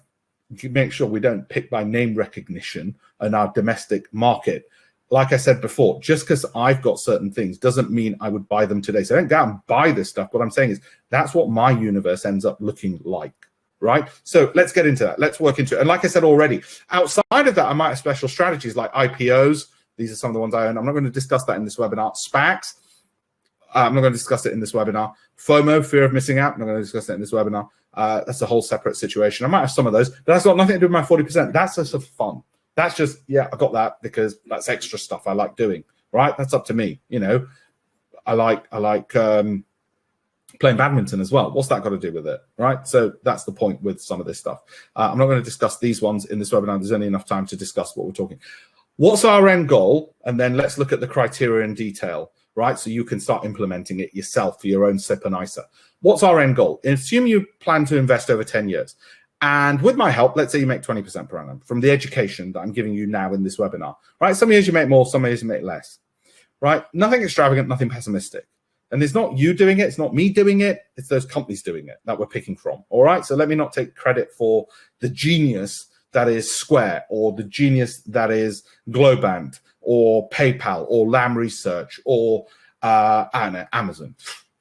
make sure we don't pick by name recognition in our domestic market? Like I said before, just because I've got certain things doesn't mean I would buy them today. So don't go out and buy this stuff. What I'm saying is that's what my universe ends up looking like, right? So let's get into that. Let's work into it. And like I said already, outside of that, I might have special strategies like IPOs. These are some of the ones I own. I'm not going to discuss that in this webinar. SPACs. I'm not going to discuss it in this webinar. FOMO, fear of missing out. I'm not going to discuss it in this webinar. That's a whole separate situation. I might have some of those, but that's got nothing to do with my 40%. That's just for fun. That's just, I got that because that's extra stuff I like doing, right? That's up to me. I like playing badminton as well. What's that got to do with it, right? So that's the point with some of this stuff. I'm not going to discuss these ones in this webinar. There's only enough time to discuss what we're talking. What's our end goal? And then let's look at the criteria in detail, right? So you can start implementing it yourself for your own SIP and ISA. What's our end goal? Assume you plan to invest over 10 years. And with my help, let's say you make 20% per annum from the education that I'm giving you now in this webinar, right? Some years you make more, some years you make less, right? Nothing extravagant, nothing pessimistic. And it's not you doing it, it's not me doing it, it's those companies doing it that we're picking from, all right? So let me not take credit for the genius that is Square or the genius that is Globant or PayPal or Lam Research or I don't know, Amazon,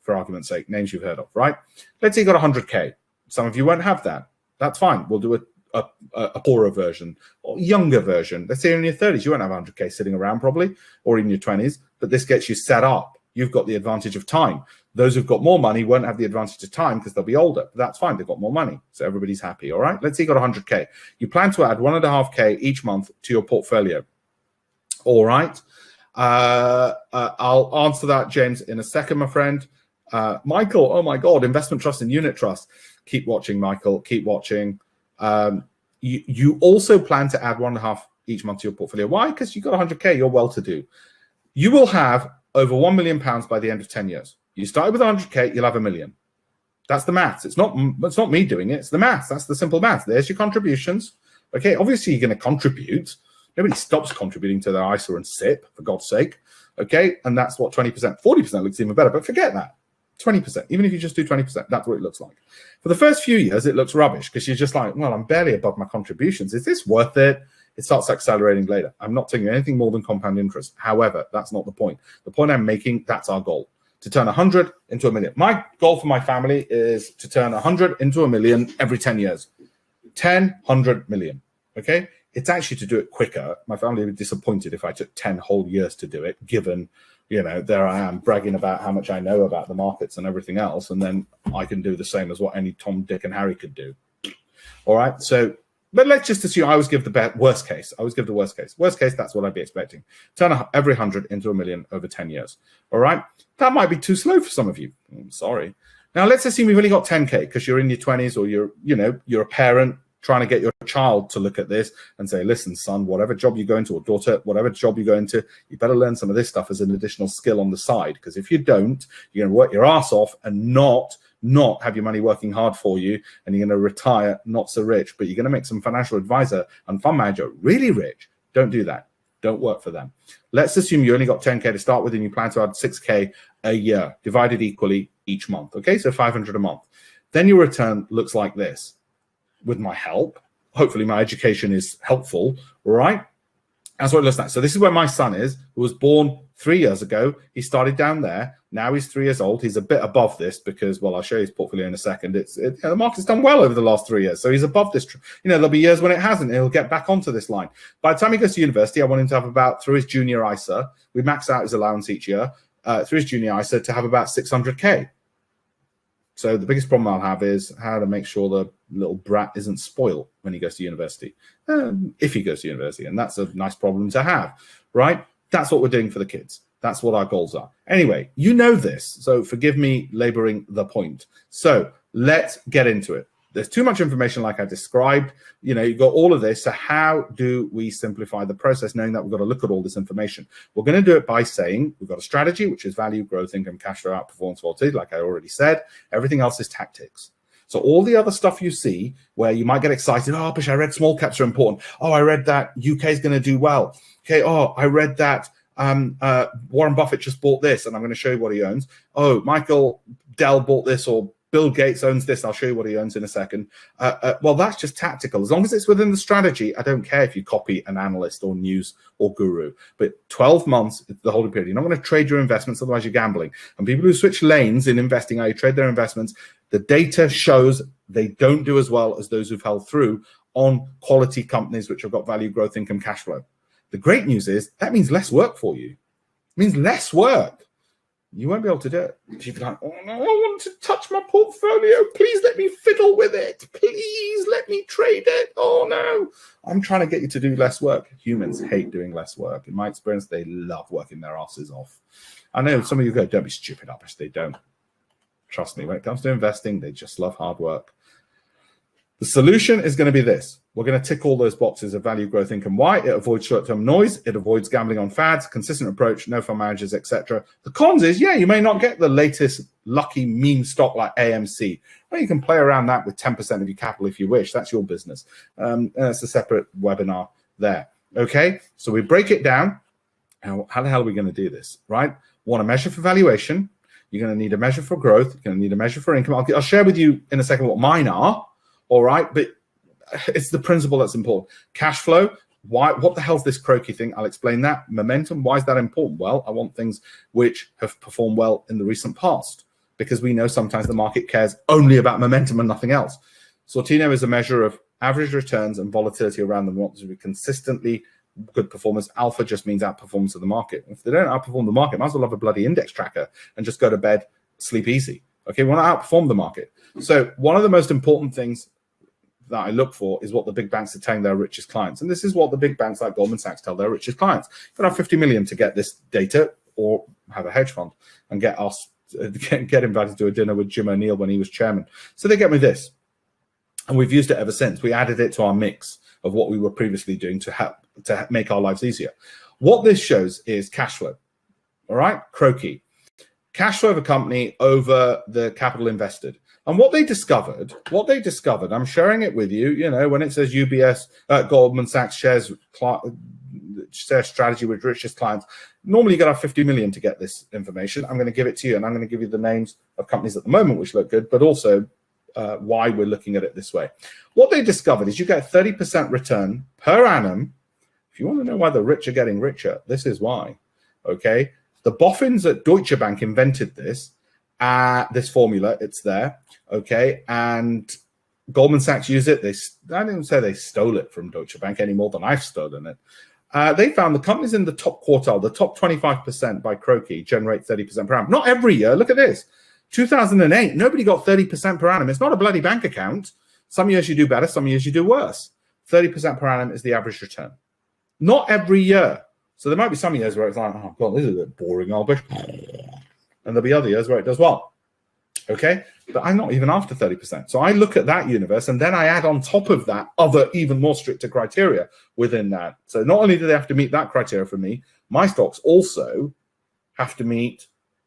for argument's sake, names you've heard of, right? Let's say you got 100K. Some of you won't have that. That's fine. We'll do a poorer version or younger version. Let's say you're in your 30s. You won't have 100K sitting around probably, or in your 20s, but this gets you set up. You've got the advantage of time. Those who've got more money won't have the advantage of time because they'll be older. But that's fine. They've got more money. So everybody's happy. All right. Let's say you got 100K. You plan to add 1.5K each month to your portfolio. All right. I'll answer that, James, in a second, my friend. Michael, oh my God, investment trust and unit trust. Keep watching, Michael. Keep watching. You also plan to add 1.5 each month to your portfolio. Why? Because you've got 100K. You're well to do. You will have over £1 million by the end of 10 years. You started with 100K, you'll have $1 million. That's the maths. It's not me doing it. It's the maths. That's the simple maths. There's your contributions. Okay, obviously you're going to contribute. Nobody stops contributing to their ISA and SIP, for God's sake. Okay, and that's what 20%, 40% looks even better, but forget that. 20%, even if you just do 20%, that's what it looks like. For the first few years, it looks rubbish because you're just like, well, I'm barely above my contributions. Is this worth it? It starts accelerating later. I'm not taking anything more than compound interest. However, that's not the point. The point I'm making, that's our goal, to turn 100 into a million. My goal for my family is to turn 100 into a million every 10 years. 10, 100 million, okay? It's actually to do it quicker. My family would be disappointed if I took 10 whole years to do it, given, you know, there I am bragging about how much I know about the markets and everything else, and then I can do the same as what any Tom, Dick, and Harry could do. All right, so, but let's just assume I always give the worst case. I always give the worst case. Worst case, that's what I'd be expecting. Turn every 100 into a million over 10 years. All right, that might be too slow for some of you. I'm sorry. Now, let's assume you've only got 10K because you're in your 20s, or you're a parent trying to get your child to look at this and say, listen, son, whatever job you go into, or daughter, whatever job you go into, you better learn some of this stuff as an additional skill on the side. Because if you don't, you're going to work your ass off and not have your money working hard for you, and you're going to retire not so rich, but you're going to make some financial advisor and fund manager really rich. Don't do that. Don't work for them. Let's assume you only got 10K to start with and you plan to add 6K a year, divided equally each month. Okay, so 500 a month. Then your return looks like this. With my help, hopefully my education is helpful, right? That's what it looks like. So this is where my son is, who was born 3 years ago. He started down there. Now he's 3 years old. He's a bit above this because, well, I'll show you his portfolio in a second. The market's done well over the last 3 years. So he's above this. There'll be years when it hasn't. He'll get back onto this line. By the time he goes to university, I want him to have about, through his junior ISA, we max out his allowance each year, through his junior ISA to have about 600K. So the biggest problem I'll have is how to make sure the little brat isn't spoiled when he goes to university, if he goes to university. And that's a nice problem to have, right? That's what we're doing for the kids. That's what our goals are. Anyway, you know this, so forgive me laboring the point. So let's get into it. There's too much information like I described. You've got all of this. So how do we simplify the process, knowing that we've got to look at all this information? We're going to do it by saying we've got a strategy, which is value, growth, income, cash flow, outperformance, volatility, like I already said. Everything else is tactics. So all the other stuff you see where you might get excited, oh, Alpesh, I read small caps are important. Oh, I read that UK is going to do well. Okay, oh, I read that Warren Buffett just bought this, and I'm going to show you what he owns. Oh, Michael Dell bought this, or Bill Gates owns this. I'll show you what he owns in a second. Well, that's just tactical. As long as it's within the strategy, I don't care if you copy an analyst or news or guru. But 12 months, the holding period. You're not going to trade your investments, otherwise you're gambling. And people who switch lanes in investing, I trade their investments, the data shows they don't do as well as those who've held through on quality companies which have got value, growth, income, cash flow. The great news is that means less work for you. It means less work. You won't be able to do it. You'll be like, oh no, I want to touch my portfolio. Please let me fiddle with it. Please let me trade it. Oh no. I'm trying to get you to do less work. Humans hate doing less work. In my experience, they love working their asses off. I know some of you go, don't be stupid, Alpesh. They don't. Trust me, when it comes to investing, they just love hard work. The solution is going to be this. We're going to tick all those boxes of value, growth, income. Why? It avoids short-term noise. It avoids gambling on fads, consistent approach, no fund managers, etc. The cons is, yeah, you may not get the latest lucky meme stock like AMC. Well, you can play around that with 10% of your capital if you wish. That's your business. That's a separate webinar there. Okay, so we break it down. How the hell are we going to do this, right? Want to measure for valuation. You're going to need a measure for growth. You're going to need a measure for income. I'll share with you in a second what mine are. All right, but it's the principle that's important. Cash flow, why? What the hell's this croaky thing? I'll explain that. Momentum, why is that important? Well, I want things which have performed well in the recent past, because we know sometimes the market cares only about momentum and nothing else. Sortino is a measure of average returns and volatility around them. Want to be consistently good performance. Alpha just means outperformance of the market. If they don't outperform the market, might as well have a bloody index tracker and just go to bed, sleep easy. Okay, we want to outperform the market. So one of the most important things that I look for is what the big banks are telling their richest clients. And this is what the big banks like Goldman Sachs tell their richest clients. You can have 50 million to get this data, or have a hedge fund and get invited to a dinner with Jim O'Neill when he was chairman. So they get me this. And we've used it ever since. We added it to our mix of what we were previously doing to make our lives easier. What this shows is cash flow. All right, croaky. Cash flow of a company over the capital invested. And what they discovered, I'm sharing it with you, when it says UBS, Goldman Sachs shares share strategy with richest clients. Normally, you got to have 50 million to get this information. I'm going to give it to you, and I'm going to give you the names of companies at the moment which look good, but also why we're looking at it this way. What they discovered is you get 30% return per annum. If you want to know why the rich are getting richer, this is why. Okay, the boffins at Deutsche Bank invented this formula. It's there. Okay, and Goldman Sachs use it. I didn't say they stole it from Deutsche Bank any more than I've stolen it. They found the companies in the top quartile, the top 25% by Croakey, generate 30% per annum. Not every year. Look at this. 2008, nobody got 30% per annum. It's not a bloody bank account. Some years you do better, some years you do worse. 30% per annum is the average return. Not every year. So there might be some years where it's like, oh, God, this is a bit boring, Alpesh. And there'll be other years where it does well. Okay? But I'm not even after 30%. So I look at that universe, and then I add on top of that other, even more stricter criteria within that. So not only do they have to meet that criteria for me, my stocks also have to meet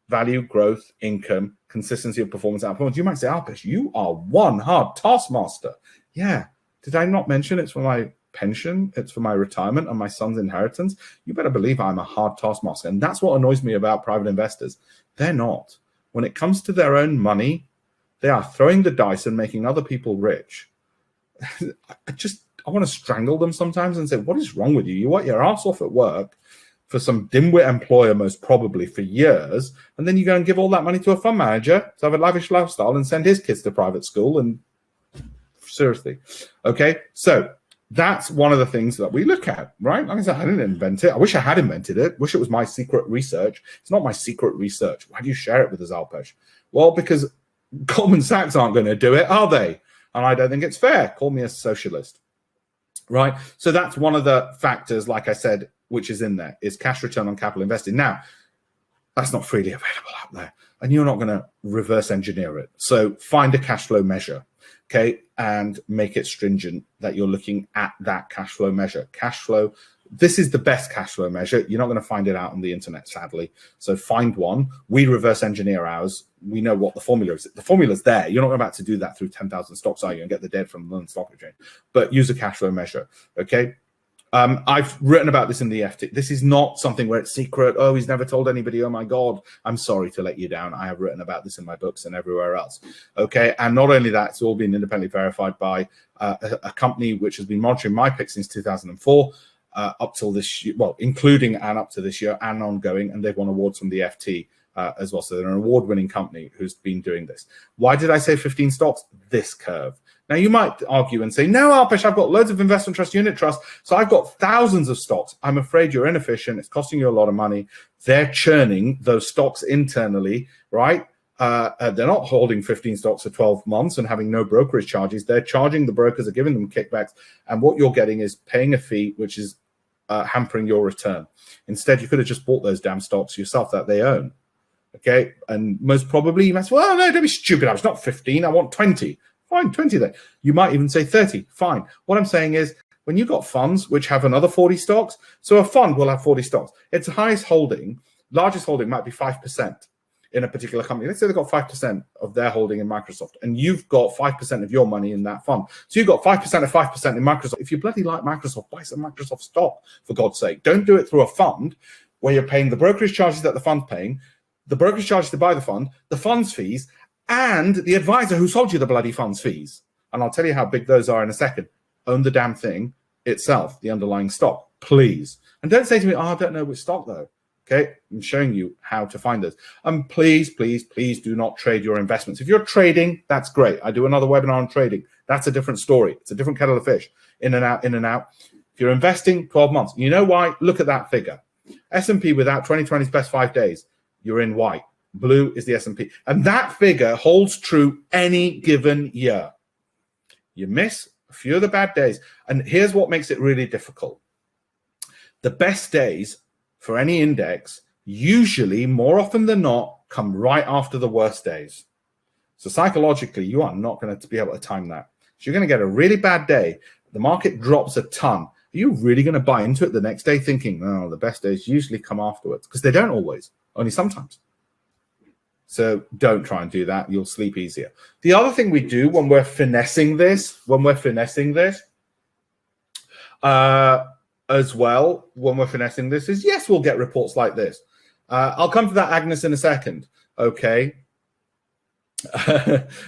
value, growth, income, consistency of performance, outperformance. You might say, Alpesh, you are one hard taskmaster. Yeah. Did I not mention it's for my pension, it's for my retirement and my son's inheritance? You better believe I'm a hard taskmaster. And that's what annoys me about private investors. They're not. When it comes to their own money, they are throwing the dice and making other people rich. I want to strangle them sometimes and say, what is wrong with you? You work your ass off at work for some dimwit employer, most probably for years, and then you go and give all that money to a fund manager to have a lavish lifestyle and send his kids to private school. And seriously, okay, so that's one of the things that we look at, right? Like I said, I didn't invent it. I wish I had invented it. Wish it was my secret research. It's not my secret research. Why do you share it with us, Alpesh? Well, because Goldman Sachs aren't going to do it, are they? And I don't think it's fair. Call me a socialist, right? So that's one of the factors, like I said, which is in there, is cash return on capital invested. Now, that's not freely available out there, and you're not going to reverse engineer it. So find a cash flow measure, okay, and make it stringent that you're looking at that cash flow measure. Cash flow, this is the best cash flow measure. You're not going to find it out on the internet, sadly. So find one. We reverse engineer ours. We know what the formula is. The formula's there. You're not about to do that through 10,000 stocks, are you, and get the dead from the London Stock Exchange. But use a cash flow measure, okay? I've written about this in the FT. This is not something where it's secret. Oh, he's never told anybody. Oh, my God. I'm sorry to let you down. I have written about this in my books and everywhere else. Okay. And not only that, it's all been independently verified by a company which has been monitoring my picks since 2004 up till this year, well, including and up to this year and ongoing. And they've won awards from the FT as well. So they're an award-winning company who's been doing this. Why did I say 15 stocks? This curve. Now, you might argue and say, no, Alpesh, I've got loads of investment trust, unit trust, so I've got thousands of stocks. I'm afraid you're inefficient. It's costing you a lot of money. They're churning those stocks internally, right? They're not holding 15 stocks for 12 months and having no brokerage charges. They're charging the brokers, are giving them kickbacks, and what you're getting is paying a fee, which is hampering your return. Instead, you could have just bought those damn stocks yourself that they own. Okay, and most probably you might say, well, no, don't be stupid. I was not 15, I want 20. Fine, 20 then. You might even say 30. Fine. What I'm saying is, when you've got funds which have another 40 stocks, so a fund will have 40 stocks. Its highest holding, largest holding might be 5% in a particular company. Let's say they've got 5% of their holding in Microsoft, and you've got 5% of your money in that fund. So you've got 5% of 5% in Microsoft. If you bloody like Microsoft, buy some Microsoft stock, for God's sake. Don't do it through a fund where you're paying the brokerage charges that the fund's paying, the brokerage charges to buy the fund's fees, and the advisor who sold you the bloody fund's fees. And I'll tell you how big those are in a second. Own the damn thing itself, the underlying stock, please. And don't say to me, oh, I don't know which stock though. Okay, I'm showing you how to find those. And please, please, please do not trade your investments. If you're trading, that's great. I do another webinar on trading. That's a different story. It's a different kettle of fish. In and out, in and out. If you're investing, 12 months. You know why? Look at that figure. S&P without 2020's best 5 days, you're in white. Blue is the S&P. And that figure holds true any given year. You miss a few of the bad days. And here's what makes it really difficult. The best days for any index usually, more often than not, come right after the worst days. So psychologically, you are not going to be able to time that. So you're going to get a really bad day. The market drops a ton. Are you really going to buy into it the next day thinking, oh, the best days usually come afterwards? Because they don't always, only sometimes. So don't try and do that. You'll sleep easier. The other thing we do when we're finessing this, as well when we're finessing this is, yes, we'll get reports like this. I'll come to that, Agnes, in a second. Okay.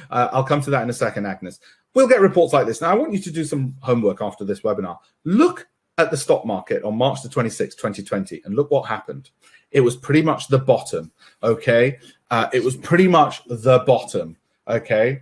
I'll come to that in a second, Agnes. We'll get reports like this. Now, I want you to do some homework after this webinar. Look at the stock market on March the 26th, 2020, and look what happened. It was pretty much the bottom, okay? It was pretty much the bottom, okay?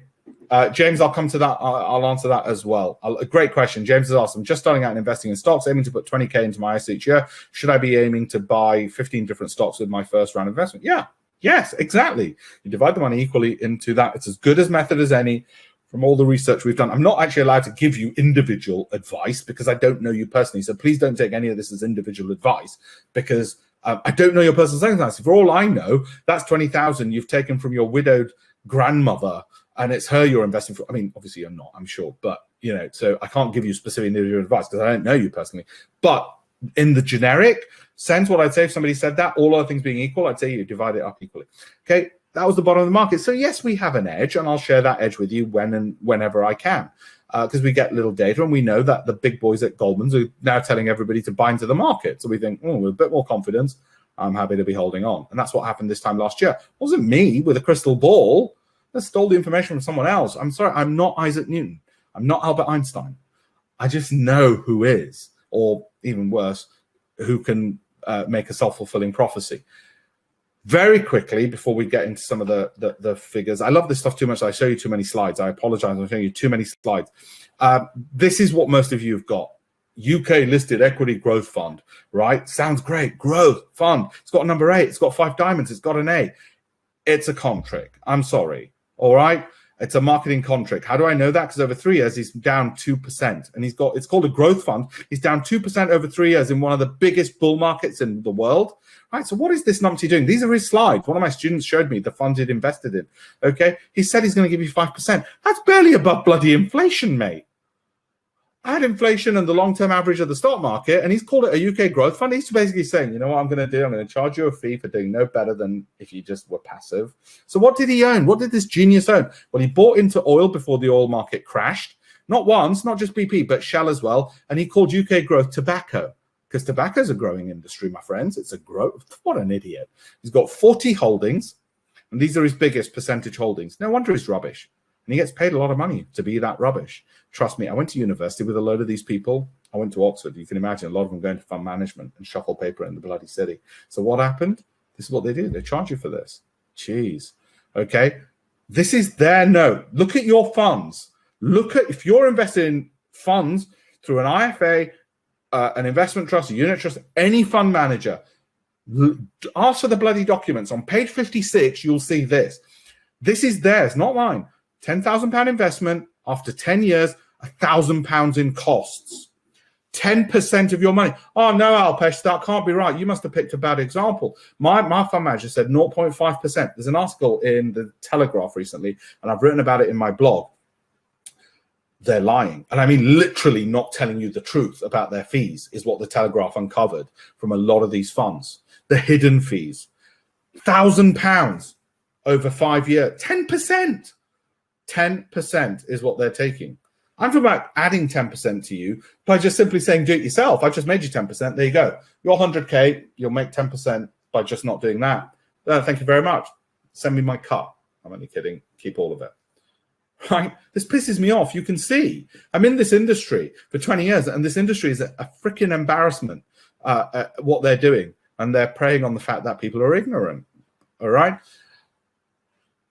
James, I'll come to that. I'll answer that as well. A great question. James has asked, I'm just starting out in investing in stocks, aiming to put 20K into my ISA each year. Should I be aiming to buy 15 different stocks with my first round investment? Yeah, yes, exactly. You divide the money equally into that. It's as good as method as any. From all the research we've done, I'm not actually allowed to give you individual advice because I don't know you personally. So please don't take any of this as individual advice because I don't know your personal circumstances. For all I know, that's 20,000 you've taken from your widowed grandmother, and it's her you're investing for. I mean, obviously you're not, I'm sure, but you know, so I can't give you specific individual advice because I don't know you personally. But in the generic sense, what I'd say if somebody said that, all other things being equal, I'd say you divide it up equally. Okay. That was the bottom of the market. So yes, we have an edge, and I'll share that edge with you when and whenever I can, because we get little data, and we know that the big boys at Goldman's are now telling everybody to buy into the market. So we think, with a bit more confidence, I'm happy to be holding on. And that's what happened this time last year. It wasn't me with a crystal ball that stole the information from someone else. I'm sorry, I'm not Isaac Newton. I'm not Albert Einstein. I just know who is, or even worse, who can make a self-fulfilling prophecy. Very quickly, before we get into some of the figures, I love this stuff too much. I show you too many slides. I apologize. I'm showing you too many slides. This is what most of you have got. UK listed equity growth fund, right? Sounds great. Growth fund. It's got a number 8. It's got 5 diamonds. It's got an A. It's a con trick. I'm sorry. All right. It's a marketing con trick. How do I know that? Because over 3 years, he's down 2%. And it's called a growth fund. He's down 2% over 3 years in one of the biggest bull markets in the world. Right, so what is this numpty doing? These are his slides. One of my students showed me the funds he'd invested in. Okay, he said he's going to give you 5%. That's barely above bloody inflation, mate. Add inflation and the long-term average of the stock market, and he's called it a UK growth fund. He's basically saying, you know what I'm going to do? I'm going to charge you a fee for doing no better than if you just were passive. So what did he own? What did this genius own? Well, he bought into oil before the oil market crashed. Not once, not just BP, but Shell as well. And he called UK growth tobacco. Because tobacco is a growing industry, my friends. It's a growth. What an idiot. He's got 40 holdings, and these are his biggest percentage holdings. No wonder he's rubbish. And he gets paid a lot of money to be that rubbish. Trust me, I went to university with a load of these people. I went to Oxford. You can imagine a lot of them going to fund management and shuffle paper in the bloody city. So what happened? This is what they do. They charge you for this. Jeez. Okay. This is their note. Look at your funds. Look at, if you're invested in funds through an IFA, an investment trust, a unit trust, any fund manager, ask for the bloody documents. On page 56, you'll see this. This is theirs, not mine. £10,000 investment after 10 years, £1,000 in costs. 10% of your money. Oh, no, Alpesh, that can't be right. You must have picked a bad example. My fund manager said 0.5%. There's an article in the Telegraph recently, and I've written about it in my blog. They're lying. And I mean, literally not telling you the truth about their fees is what the Telegraph uncovered from a lot of these funds. The hidden fees. £1,000 over 5 years. 10%. 10% is what they're taking. I'm talking about adding 10% to you by just simply saying, do it yourself. I just made you 10%. There you go. You're 100K. You'll make 10% by just not doing that. Thank you very much. Send me my cut. I'm only kidding. Keep all of it. Right? This pisses me off. You can see I'm in this industry for 20 years, and this industry is a freaking embarrassment at what they're doing, and they're preying on the fact that people are ignorant. All right?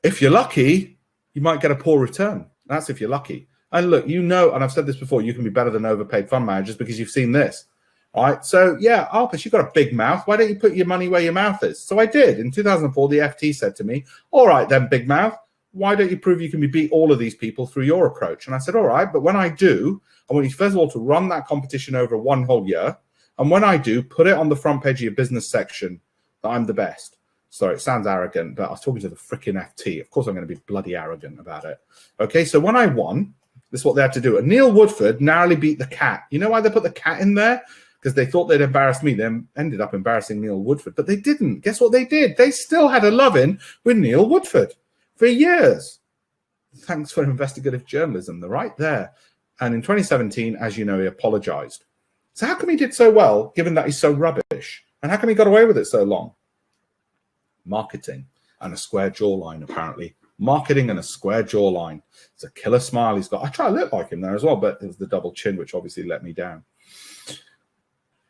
If you're lucky, you might get a poor return. That's if you're lucky. And look, you know, and I've said this before, you can be better than overpaid fund managers because you've seen this. All right? So, yeah, Alpesh, you've got a big mouth. Why don't you put your money where your mouth is? So I did. In 2004, the FT said to me, all right, then, big mouth. Why don't you prove you can beat all of these people through your approach? And I said, all right, but when I do, I want you, first of all, to run that competition over 1 whole year. And when I do, put it on the front page of your business section that I'm the best. Sorry, it sounds arrogant, but I was talking to the freaking FT. Of course, I'm going to be bloody arrogant about it. Okay, so when I won, this is what they had to do. And Neil Woodford narrowly beat the cat. You know why they put the cat in there? Because they thought they'd embarrass me. They ended up embarrassing Neil Woodford. But they didn't. Guess what they did? They still had a love-in with Neil Woodford for years. Thanks for investigative journalism. They're right there. And in 2017, as you know, he apologized. So how come he did so well, given that he's so rubbish? And how come he got away with it so long? Marketing and a square jawline, apparently. Marketing and a square jawline. It's a killer smile he's got. I try to look like him there as well, but it was the double chin, which obviously let me down.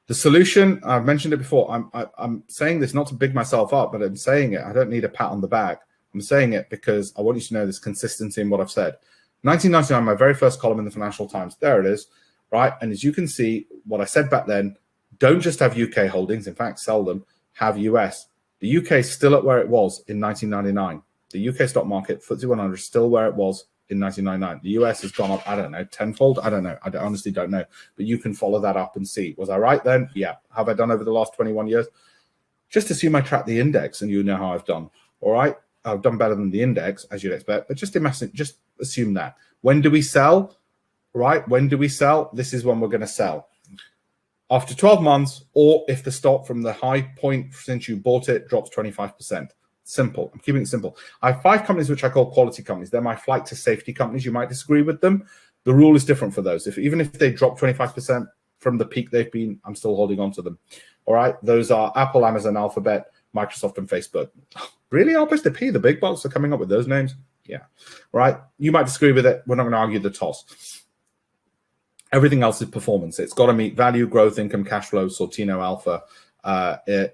The solution, I've mentioned it before. I'm saying this not to big myself up, but I'm saying it. I don't need a pat on the back. I'm saying it because I want you to know there's consistency in what I've said. 1999, my very first column in the Financial Times. There it is, right? And as you can see, what I said back then, don't just have UK holdings. In fact, sell them. Have US. The UK is still at where it was in 1999. The UK stock market, FTSE 100, is still where it was in 1999. The US has gone up, I don't know, tenfold? I don't know. I honestly don't know. But you can follow that up and see. Was I right then? Yeah. Have I done over the last 21 years? Just assume I track the index and you know how I've done. All right? I've done better than the index, as you'd expect. But just imagine, just assume that. When do we sell? Right? When do we sell? This is when we're going to sell. After 12 months, or if the stock from the high point since you bought it drops 25%. Simple. I'm keeping it simple. I have 5 companies which I call quality companies. They're my flight to safety companies. You might disagree with them. The rule is different for those. Even if they drop 25% from the peak they've been, I'm still holding on to them. All right. Those are Apple, Amazon, Alphabet, Microsoft, and Facebook. Really, Alpesh? The big bucks are coming up with those names? Yeah. All right. You might disagree with it. We're not going to argue the toss. Everything else is performance. It's got to meet value, growth, income, cash flow, Sortino Alpha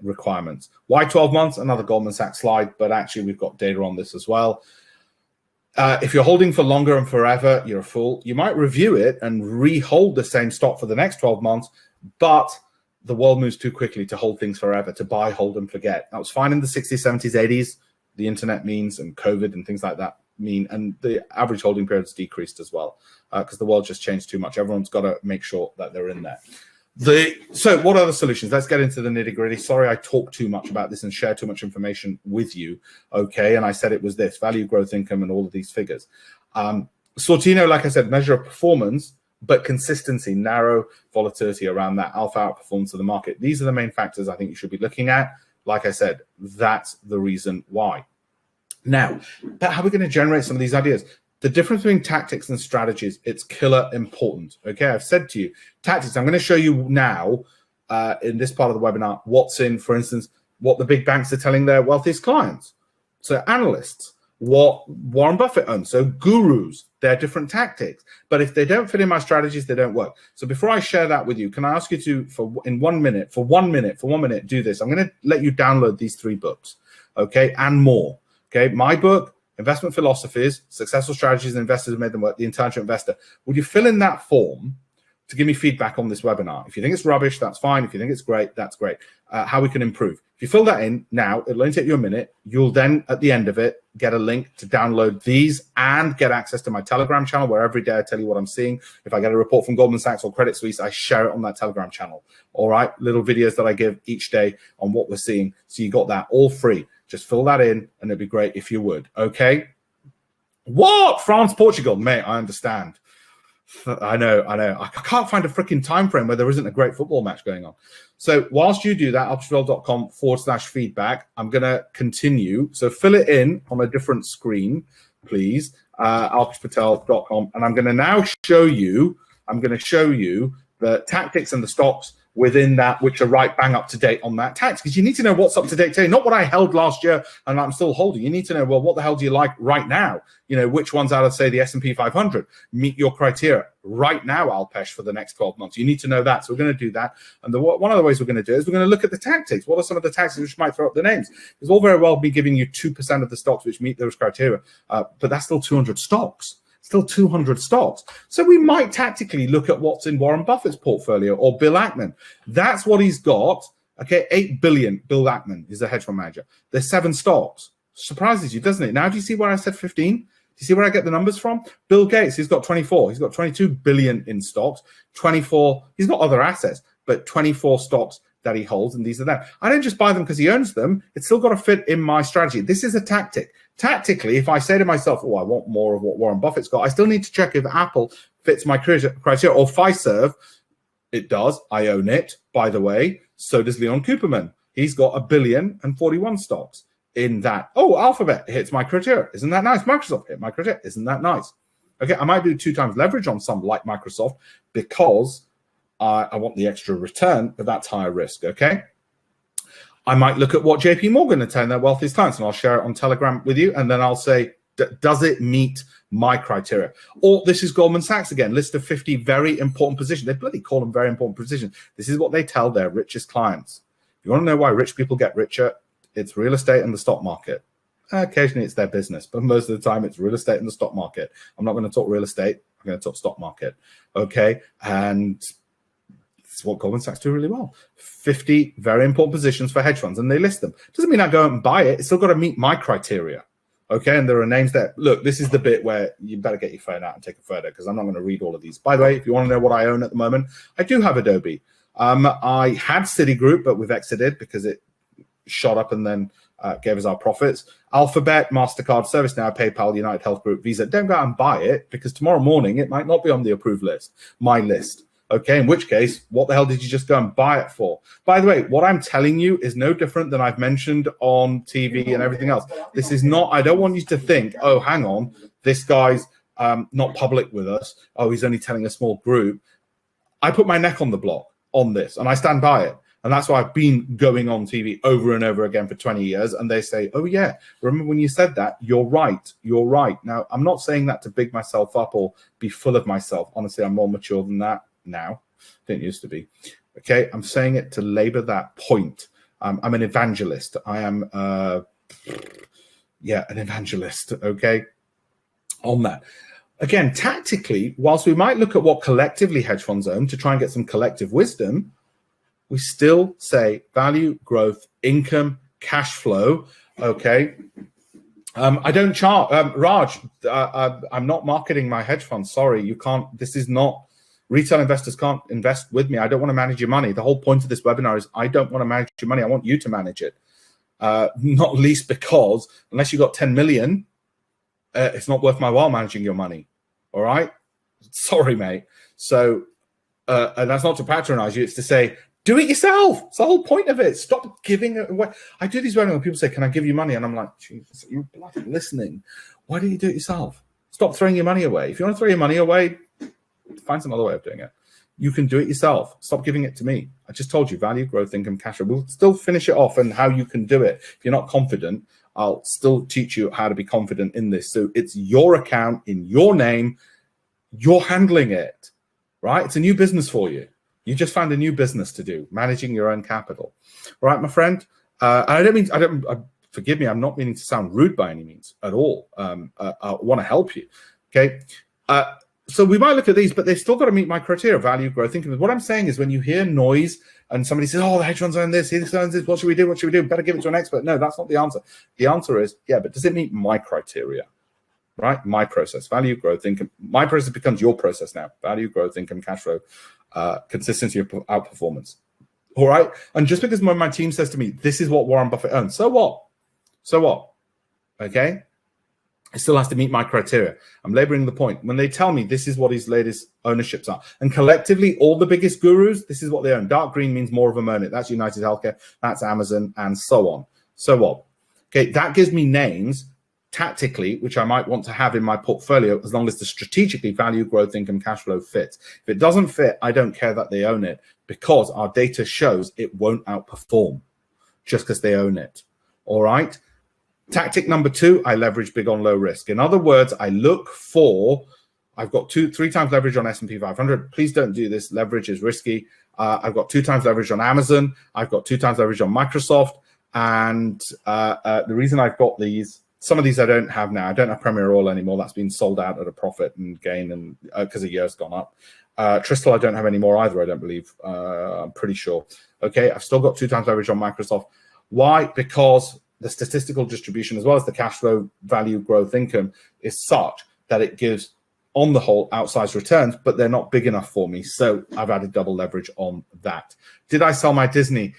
requirements. Why 12 months? Another Goldman Sachs slide, but actually we've got data on this as well. If you're holding for longer and forever, you're a fool. You might review it and rehold the same stock for the next 12 months, but the world moves too quickly to hold things forever, to buy, hold, and forget. That was fine in the 60s, 70s, 80s. The internet means, and COVID and things like that mean, and the average holding period has decreased as well because the world just changed too much. Everyone's got to make sure that they're in there. So what are the solutions? Let's get into the nitty-gritty. Sorry, I talked too much about this and shared too much information with you. Okay, and I said it was this: value, growth, income, and all of these figures. Sortino, like I said, measure of performance, but consistency, narrow volatility around that, alpha outperformance of the market. These are the main factors I think you should be looking at. Like I said, that's the reason why. Now, how are we going to generate some of these ideas? The difference between tactics and strategies, it's killer important. Okay, I've said to you, tactics, I'm going to show you now in this part of the webinar, what's in, for instance, what the big banks are telling their wealthiest clients. So analysts, what Warren Buffett owns, so gurus, they're different tactics. But if they don't fit in my strategies, they don't work. So before I share that with you, can I ask you to, for 1 minute, do this? I'm going to let you download these 3 books, okay, and more. Okay, my book, Investment Philosophies, Successful Strategies and Investors Have Made Them Work, The Intelligent Investor. Would you fill in that form to give me feedback on this webinar? If you think it's rubbish, that's fine. If you think it's great, that's great. How we can improve. If you fill that in now, it'll only take you a minute. You'll then, at the end of it, get a link to download these and get access to my Telegram channel, where every day I tell you what I'm seeing. If I get a report from Goldman Sachs or Credit Suisse, I share it on that Telegram channel. All right, little videos that I give each day on what we're seeing. So you got that all free. Just fill that in, and it'd be great if you would. Okay. What? France, Portugal, mate? I understand. I know. I can't find a freaking time frame where there isn't a great football match going on. So whilst you do that, alpeshpatel.com/feedback, I'm going to continue. So fill it in on a different screen, please. Alpeshpatel.com, and I'm going to now show you. I'm going to show you the tactics and the stocks within that, which are right bang up to date on that tax, because you need to know what's up to date today, not what I held last year and I'm still holding. You need to know, well, what the hell do you like right now? You know, which ones out of, say, the S&P 500 meet your criteria right now, Alpesh, for the next 12 months. You need to know that. So we're going to do that. And one of the ways we're going to do it is we're going to look at the tactics. What are some of the tactics which might throw up the names? It's all very well me giving you 2% of the stocks which meet those criteria, but that's still 200 stocks. Still 200 stocks. So we might tactically look at what's in Warren Buffett's portfolio or Bill Ackman. That's what he's got. Okay, 8 billion. Bill Ackman is a hedge fund manager. There's 7 stocks. Surprises you, doesn't it? Now, do you see where I said 15? Do you see where I get the numbers from? Bill Gates, he's got 24. He's got 22 billion in stocks. 24. He's got other assets, but 24 stocks that he holds, and these are them. I don't just buy them because he owns them. It's still got to fit in my strategy. This is a tactic. Tactically, if I say to myself, oh, I want more of what Warren Buffett's got, I still need to check if Apple fits my criteria, or Fiserv. It does. I own it, by the way. So does Leon Cooperman. He's got 1,041 stocks in that. Oh, Alphabet hits my criteria. Isn't that nice? Microsoft hit my criteria. Isn't that nice? Okay, I might do 2 times leverage on some like Microsoft because I want the extra return, but that's higher risk, okay? I might look at what JP Morgan are telling their wealthiest clients, and I'll share it on Telegram with you, and then I'll say, does it meet my criteria? Or this is Goldman Sachs again, list of 50 very important positions. They bloody call them very important positions. This is what they tell their richest clients. If you want to know why rich people get richer, it's real estate and the stock market. Occasionally it's their business, but most of the time it's real estate and the stock market. I'm not going to talk real estate. I'm going to talk stock market. Okay. And it's what Goldman Sachs do really well. 50 very important positions for hedge funds, and they list them. Doesn't mean I go out and buy it. It's still got to meet my criteria. Okay. And there are names there. Look, this is the bit where you better get your phone out and take a photo, because I'm not going to read all of these. By the way, if you want to know what I own at the moment, I do have Adobe. I had Citigroup, but we've exited because it shot up and then gave us our profits. Alphabet, MasterCard, ServiceNow, PayPal, United Health Group, Visa. Don't go out and buy it, because tomorrow morning it might not be on the approved list, my list. Okay, in which case, what the hell did you just go and buy it for? By the way, what I'm telling you is no different than I've mentioned on TV and everything else. This is not, I don't want you to think, oh, hang on, this guy's not public with us. Oh, he's only telling a small group. I put my neck on the block on this, and I stand by it. And that's why I've been going on TV over and over again for 20 years. And they say, oh, yeah, remember when you said that? You're right. You're right. Now, I'm not saying that to big myself up or be full of myself. Honestly, I'm more mature than that now. Didn't used to be. Okay, I'm saying it to labor that point. I'm an evangelist. I am, an evangelist, okay, on that. Again, tactically, whilst we might look at what collectively hedge funds own to try and get some collective wisdom, we still say value, growth, income, cash flow. Okay. I don't chart. Raj, I'm not marketing my hedge fund. Sorry, you can't. This is not. Retail investors can't invest with me. I don't want to manage your money. The whole point of this webinar is I don't want to manage your money. I want you to manage it. Not least because unless you got 10 million, it's not worth my while managing your money. All right. Sorry, mate. So, and that's not to patronize you. It's to say, do it yourself. It's the whole point of it. Stop giving it away. I do these webinars when people say, can I give you money? And I'm like, Jesus, you're bloody listening. Why don't you do it yourself? Stop throwing your money away. If you want to throw your money away, find some other way of doing it. You can do it yourself. Stop giving it to me. I just told you value, growth, income, cash flow. We'll still finish it off and how you can do it. If you're not confident, I'll still teach you how to be confident in this. So it's your account in your name. You're handling it, right? It's a new business for you. You just found a new business to do, managing your own capital. All right, my friend. Forgive me, I'm not meaning to sound rude by any means at all. I want to help you. Okay. So we might look at these, but they've still got to meet my criteria: value, growth, income. What I'm saying is when you hear noise and somebody says, oh, the hedge funds own this, this owns this, what should we do? What should we do? Better give it to an expert. No, that's not the answer. The answer is, yeah, but does it meet my criteria? Right? My process, value, growth, income. My process becomes your process now. Value, growth, income, cash flow, consistency of outperformance. All right. And just because my team says to me, this is what Warren Buffett owns. So what? So what? Okay. It still has to meet my criteria. I'm laboring the point. When they tell me this is what his latest ownerships are, and collectively, all the biggest gurus, this is what they own. Dark green means more of them own it. That's United Healthcare, that's Amazon, and so on. So what? Okay, that gives me names tactically, which I might want to have in my portfolio as long as the strategically value, growth, income, cash flow fits. If it doesn't fit, I don't care that they own it, because our data shows it won't outperform just because they own it. All right. Tactic number 2, I leverage big on low risk. In other words, I look for, I've got 2-3 times leverage on S&P 500. Please don't do this. Leverage is risky. I've got 2 times leverage on Amazon. I've got 2 times leverage on Microsoft. And the reason I've got these, some of these I don't have now. I don't have Premier Oil anymore. That's been sold out at a profit and gain, and because a year's gone up. Tristel I don't have anymore either, I don't believe. I'm pretty sure. Okay, I've still got 2 times leverage on Microsoft. Why? Because the statistical distribution as well as the cash flow, value, growth, income is such that it gives, on the whole, outsized returns, but they're not big enough for me. So I've added double leverage on that. Did I sell my Disney?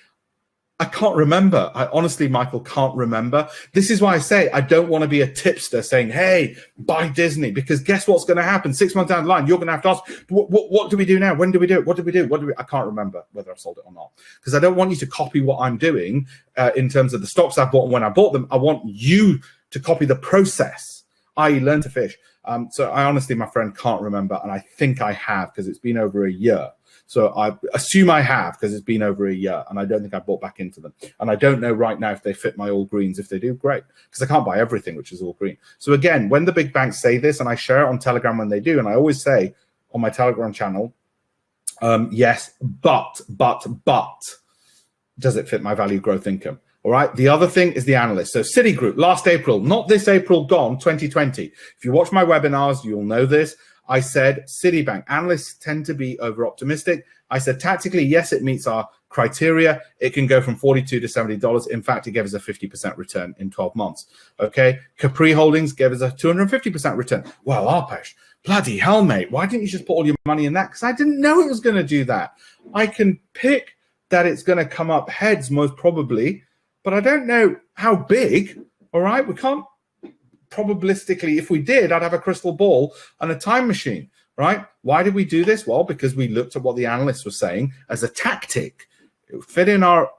I can't remember. I honestly, Michael, can't remember. This is why I say I don't want to be a tipster saying, hey, buy Disney, because guess what's going to happen? 6 months down the line, you're going to have to ask, what do we do now? When do we do it? What do we do? I can't remember whether I sold it or not, because I don't want you to copy what I'm doing in terms of the stocks I bought and when I bought them. I want you to copy the process, i.e. learn to fish. So I honestly, my friend, can't remember, and I think I have because it's been over a year. So I assume I have because it's been over a year, and I don't think I bought back into them. And I don't know right now if they fit my all greens. If they do, great, because I can't buy everything which is all green. So again, when the big banks say this, and I share it on Telegram when they do, and I always say on my Telegram channel, yes, but does it fit my value growth income? All right. The other thing is the analyst. So Citigroup, last April, not this April gone, 2020. If you watch my webinars, you'll know this. I said Citibank analysts tend to be over optimistic. I said tactically, yes, it meets our criteria. It can go from $42 to $70. In fact, it gave us a 50% return in 12 months. Okay. Capri Holdings gave us a 250% return. Well, Alpesh, bloody hell, mate. Why didn't you just put all your money in that? Because I didn't know it was going to do that. I can pick that it's going to come up heads most probably, but I don't know how big. All right. We can't probabilistically, if we did, I'd have a crystal ball and a time machine, right? Why did we do this? Well, because we looked at what the analysts were saying as a tactic. It fit in our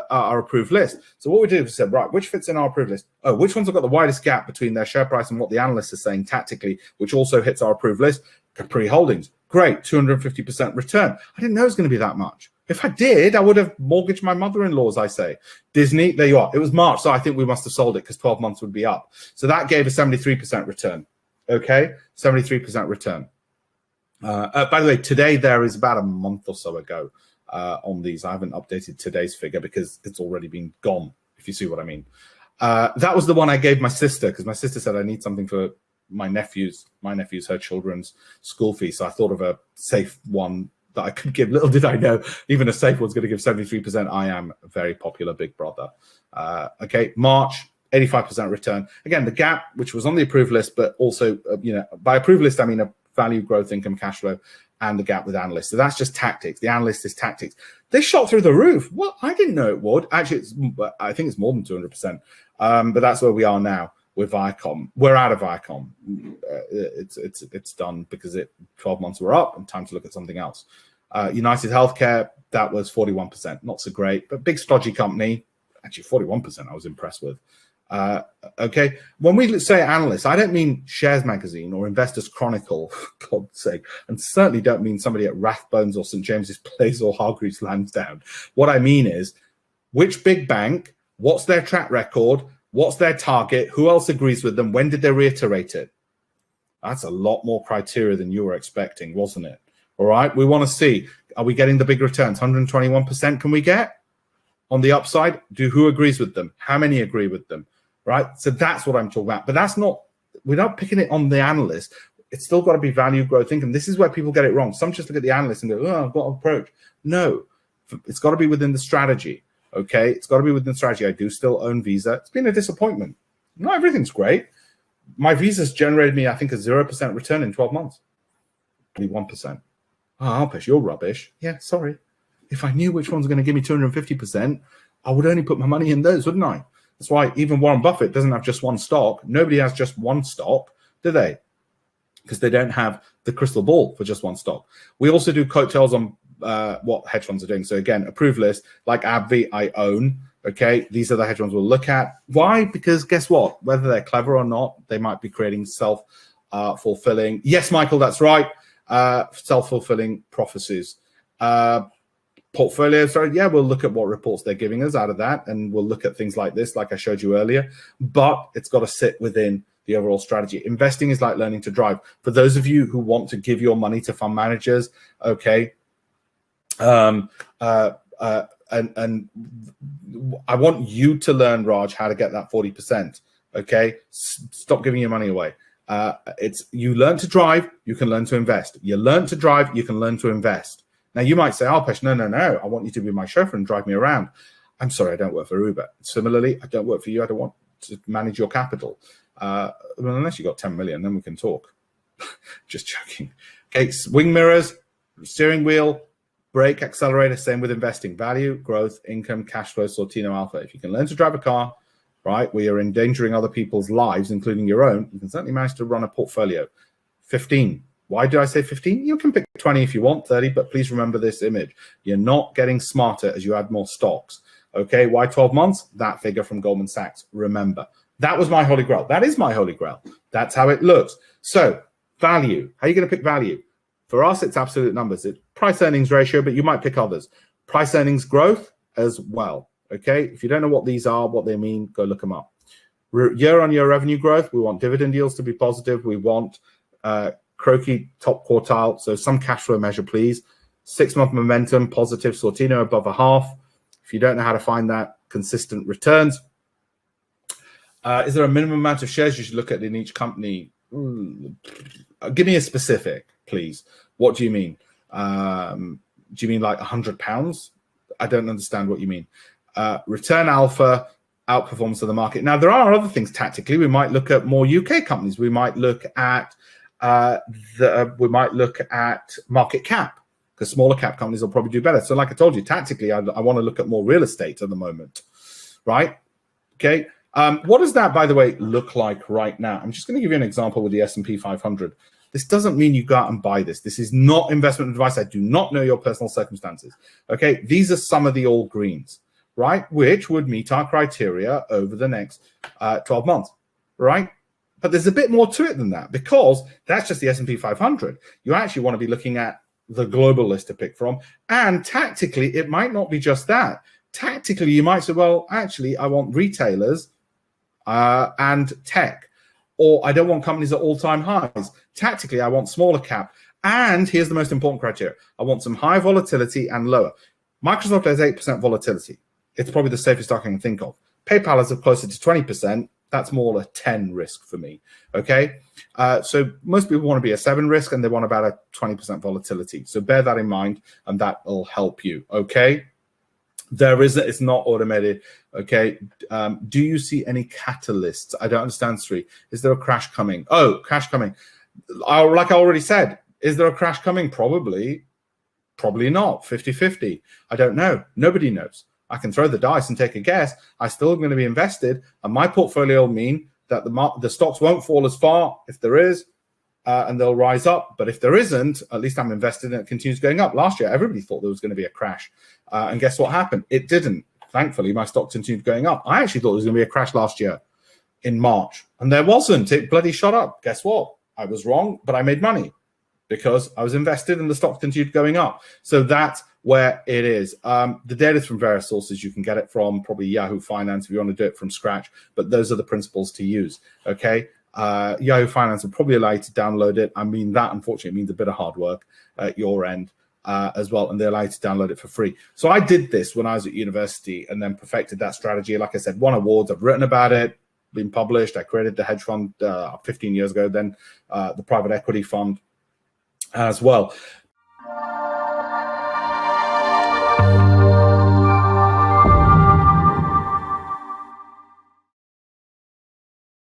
approved list. So what we did was said, right, which fits in our approved list? Oh, which ones have got the widest gap between their share price and what the analysts are saying tactically, which also hits our approved list? Capri Holdings, great, 250% return. I didn't know it was going to be that much. If I did, I would have mortgaged my mother-in-law, as I say. Disney, there you are. It was March, so I think we must have sold it because 12 months would be up. So that gave a 73% return. Okay, 73% return. By the way, today there is about a month or so ago on these. I haven't updated today's figure because it's already been gone, if you see what I mean. That was the one I gave my sister because my sister said I need something for my nephews, her children's school fees. So I thought of a safe one that I could give. Little did I know, even a safe one's going to give 73%. I am a very popular big brother. Okay, March, 85% return. Again, the gap, which was on the approved list, but also, by approved list, I mean a value growth, income, cash flow, and the gap with analysts. So that's just tactics. The analyst is tactics. They shot through the roof. Well, I didn't know it would. Actually, I think it's more than 200%. But that's where we are now with Viacom. We're out of Viacom. It's done because 12 months were up and time to look at something else. United Healthcare, that was 41%. Not so great, but big stodgy company. Actually, 41% I was impressed with. Okay, when we say analysts, I don't mean Shares Magazine or Investors Chronicle, for God's sake, and certainly don't mean somebody at Rathbones or St. James's Place or Hargreaves Lansdown. What I mean is, which big bank, what's their track record, what's their target, who else agrees with them, when did they reiterate it? That's a lot more criteria than you were expecting, wasn't it? All right, we want to see, are we getting the big returns? 121% can we get on the upside? Who agrees with them? How many agree with them? Right, so that's what I'm talking about. But that's not, we're not picking it on the analyst. It's still got to be value growth income. This is where people get it wrong. Some just look at the analyst and go, oh, I've got an approach. No, it's got to be within the strategy. Okay, it's got to be within the strategy. I do still own Visa. It's been a disappointment. Not everything's great. My Visa's generated me, I think, a 0% return in 12 months. 1%. Oh, Alpesh, you're rubbish. Yeah, sorry. If I knew which one's going to give me 250%, I would only put my money in those, wouldn't I? That's why even Warren Buffett doesn't have just one stock. Nobody has just one stock, do they? Because they don't have the crystal ball for just one stock. We also do coattails on what hedge funds are doing. So again, approved list, like AbbVie, I own. Okay, these are the hedge funds we'll look at. Why? Because guess what? Whether they're clever or not, they might be creating self-fulfilling. Yes, Michael, that's right. Self-fulfilling prophecies. Portfolio, sorry, yeah, we'll look at what reports they're giving us out of that, and we'll look at things like this, like I showed you earlier, but it's got to sit within the overall strategy. Investing is like learning to drive. For those of you who want to give your money to fund managers, okay, and I want you to learn, Raj, how to get that 40%, okay? Stop giving your money away. It's you learn to drive, you can learn to invest. You learn to drive, you can learn to invest. Now, you might say, Alpesh, no, I want you to be my chauffeur and drive me around. I'm sorry, I don't work for Uber. Similarly, I don't work for you. I don't want to manage your capital. Well, unless you got 10 million, then we can talk. Just joking. Okay, wing mirrors, steering wheel, brake, accelerator, same with investing. Value, growth, income, cash flow, Sortino Alpha. If you can learn to drive a car, right, where you're endangering other people's lives, including your own, you can certainly manage to run a portfolio. 15. Why do I say 15? You can pick 20 if you want, 30, but please remember this image. You're not getting smarter as you add more stocks. Okay, why 12 months? That figure from Goldman Sachs. Remember, that was my holy grail. That is my holy grail. That's how it looks. So value, how are you going to pick value? For us, it's absolute numbers. It's price earnings ratio, but you might pick others. Price earnings growth as well. Okay, if you don't know what these are, what they mean, go look them up. Year-on-year revenue growth, we want dividend yields to be positive. We want CROCI top quartile, so some cash flow measure, please. 6-month momentum, positive, Sortino above a half. If you don't know how to find that, consistent returns. Is there a minimum amount of shares you should look at in each company? Give me a specific, please. What do you mean? Do you mean like £100? I don't understand what you mean. Return alpha outperforms of the market. Now, there are other things tactically. We might look at more UK companies. We might look at market cap, because smaller cap companies will probably do better. So like I told you, tactically, I want to look at more real estate at the moment, right? Okay. What does that, by the way, look like right now? I'm just going to give you an example with the S&P 500. This doesn't mean you go out and buy this. This is not investment advice. I do not know your personal circumstances. Okay. These are some of the all greens, right? Which would meet our criteria over the next 12 months, right? But there's a bit more to it than that, because that's just the S&P 500. You actually want to be looking at the global list to pick from. And tactically, it might not be just that. Tactically, you might say, well, actually, I want retailers and tech, or I don't want companies at all-time highs. Tactically, I want smaller cap. And here's the most important criteria. I want some high volatility and lower. Microsoft has 8% volatility. It's probably the safest stock I can think of. PayPal is closer to 20%. That's more a 10 risk for me, okay? So most people want to be a 7 risk, and they want about a 20% volatility. So bear that in mind, and that will help you, okay? It's not automated, okay? Do you see any catalysts? I don't understand, Sri. Is there a crash coming? Oh, crash coming. Like I already said, is there a crash coming? Probably. Probably not. 50-50. I don't know. Nobody knows. I can throw the dice and take a guess. I'm still going to be invested, and my portfolio will mean that the stocks won't fall as far if there is, and they'll rise up. But if there isn't, at least I'm invested and it continues going up. Last year, everybody thought there was going to be a crash, and guess what happened? It didn't. Thankfully, my stock continued going up. I actually thought there was going to be a crash last year in March, and there wasn't. It bloody shot up. Guess what? I was wrong, but I made money because I was invested and the stock continued going up. So that's where it is. The data is from various sources. You can get it from probably Yahoo Finance if you want to do it from scratch, but those are the principles to use, okay? Yahoo Finance will probably allow you to download it. I mean, that unfortunately means a bit of hard work at your end as well, and they allow you to download it for free. So I did this when I was at university and then perfected that strategy. Like I said, won awards. I've written about it, been published. I created the hedge fund 15 years ago, then the private equity fund as well.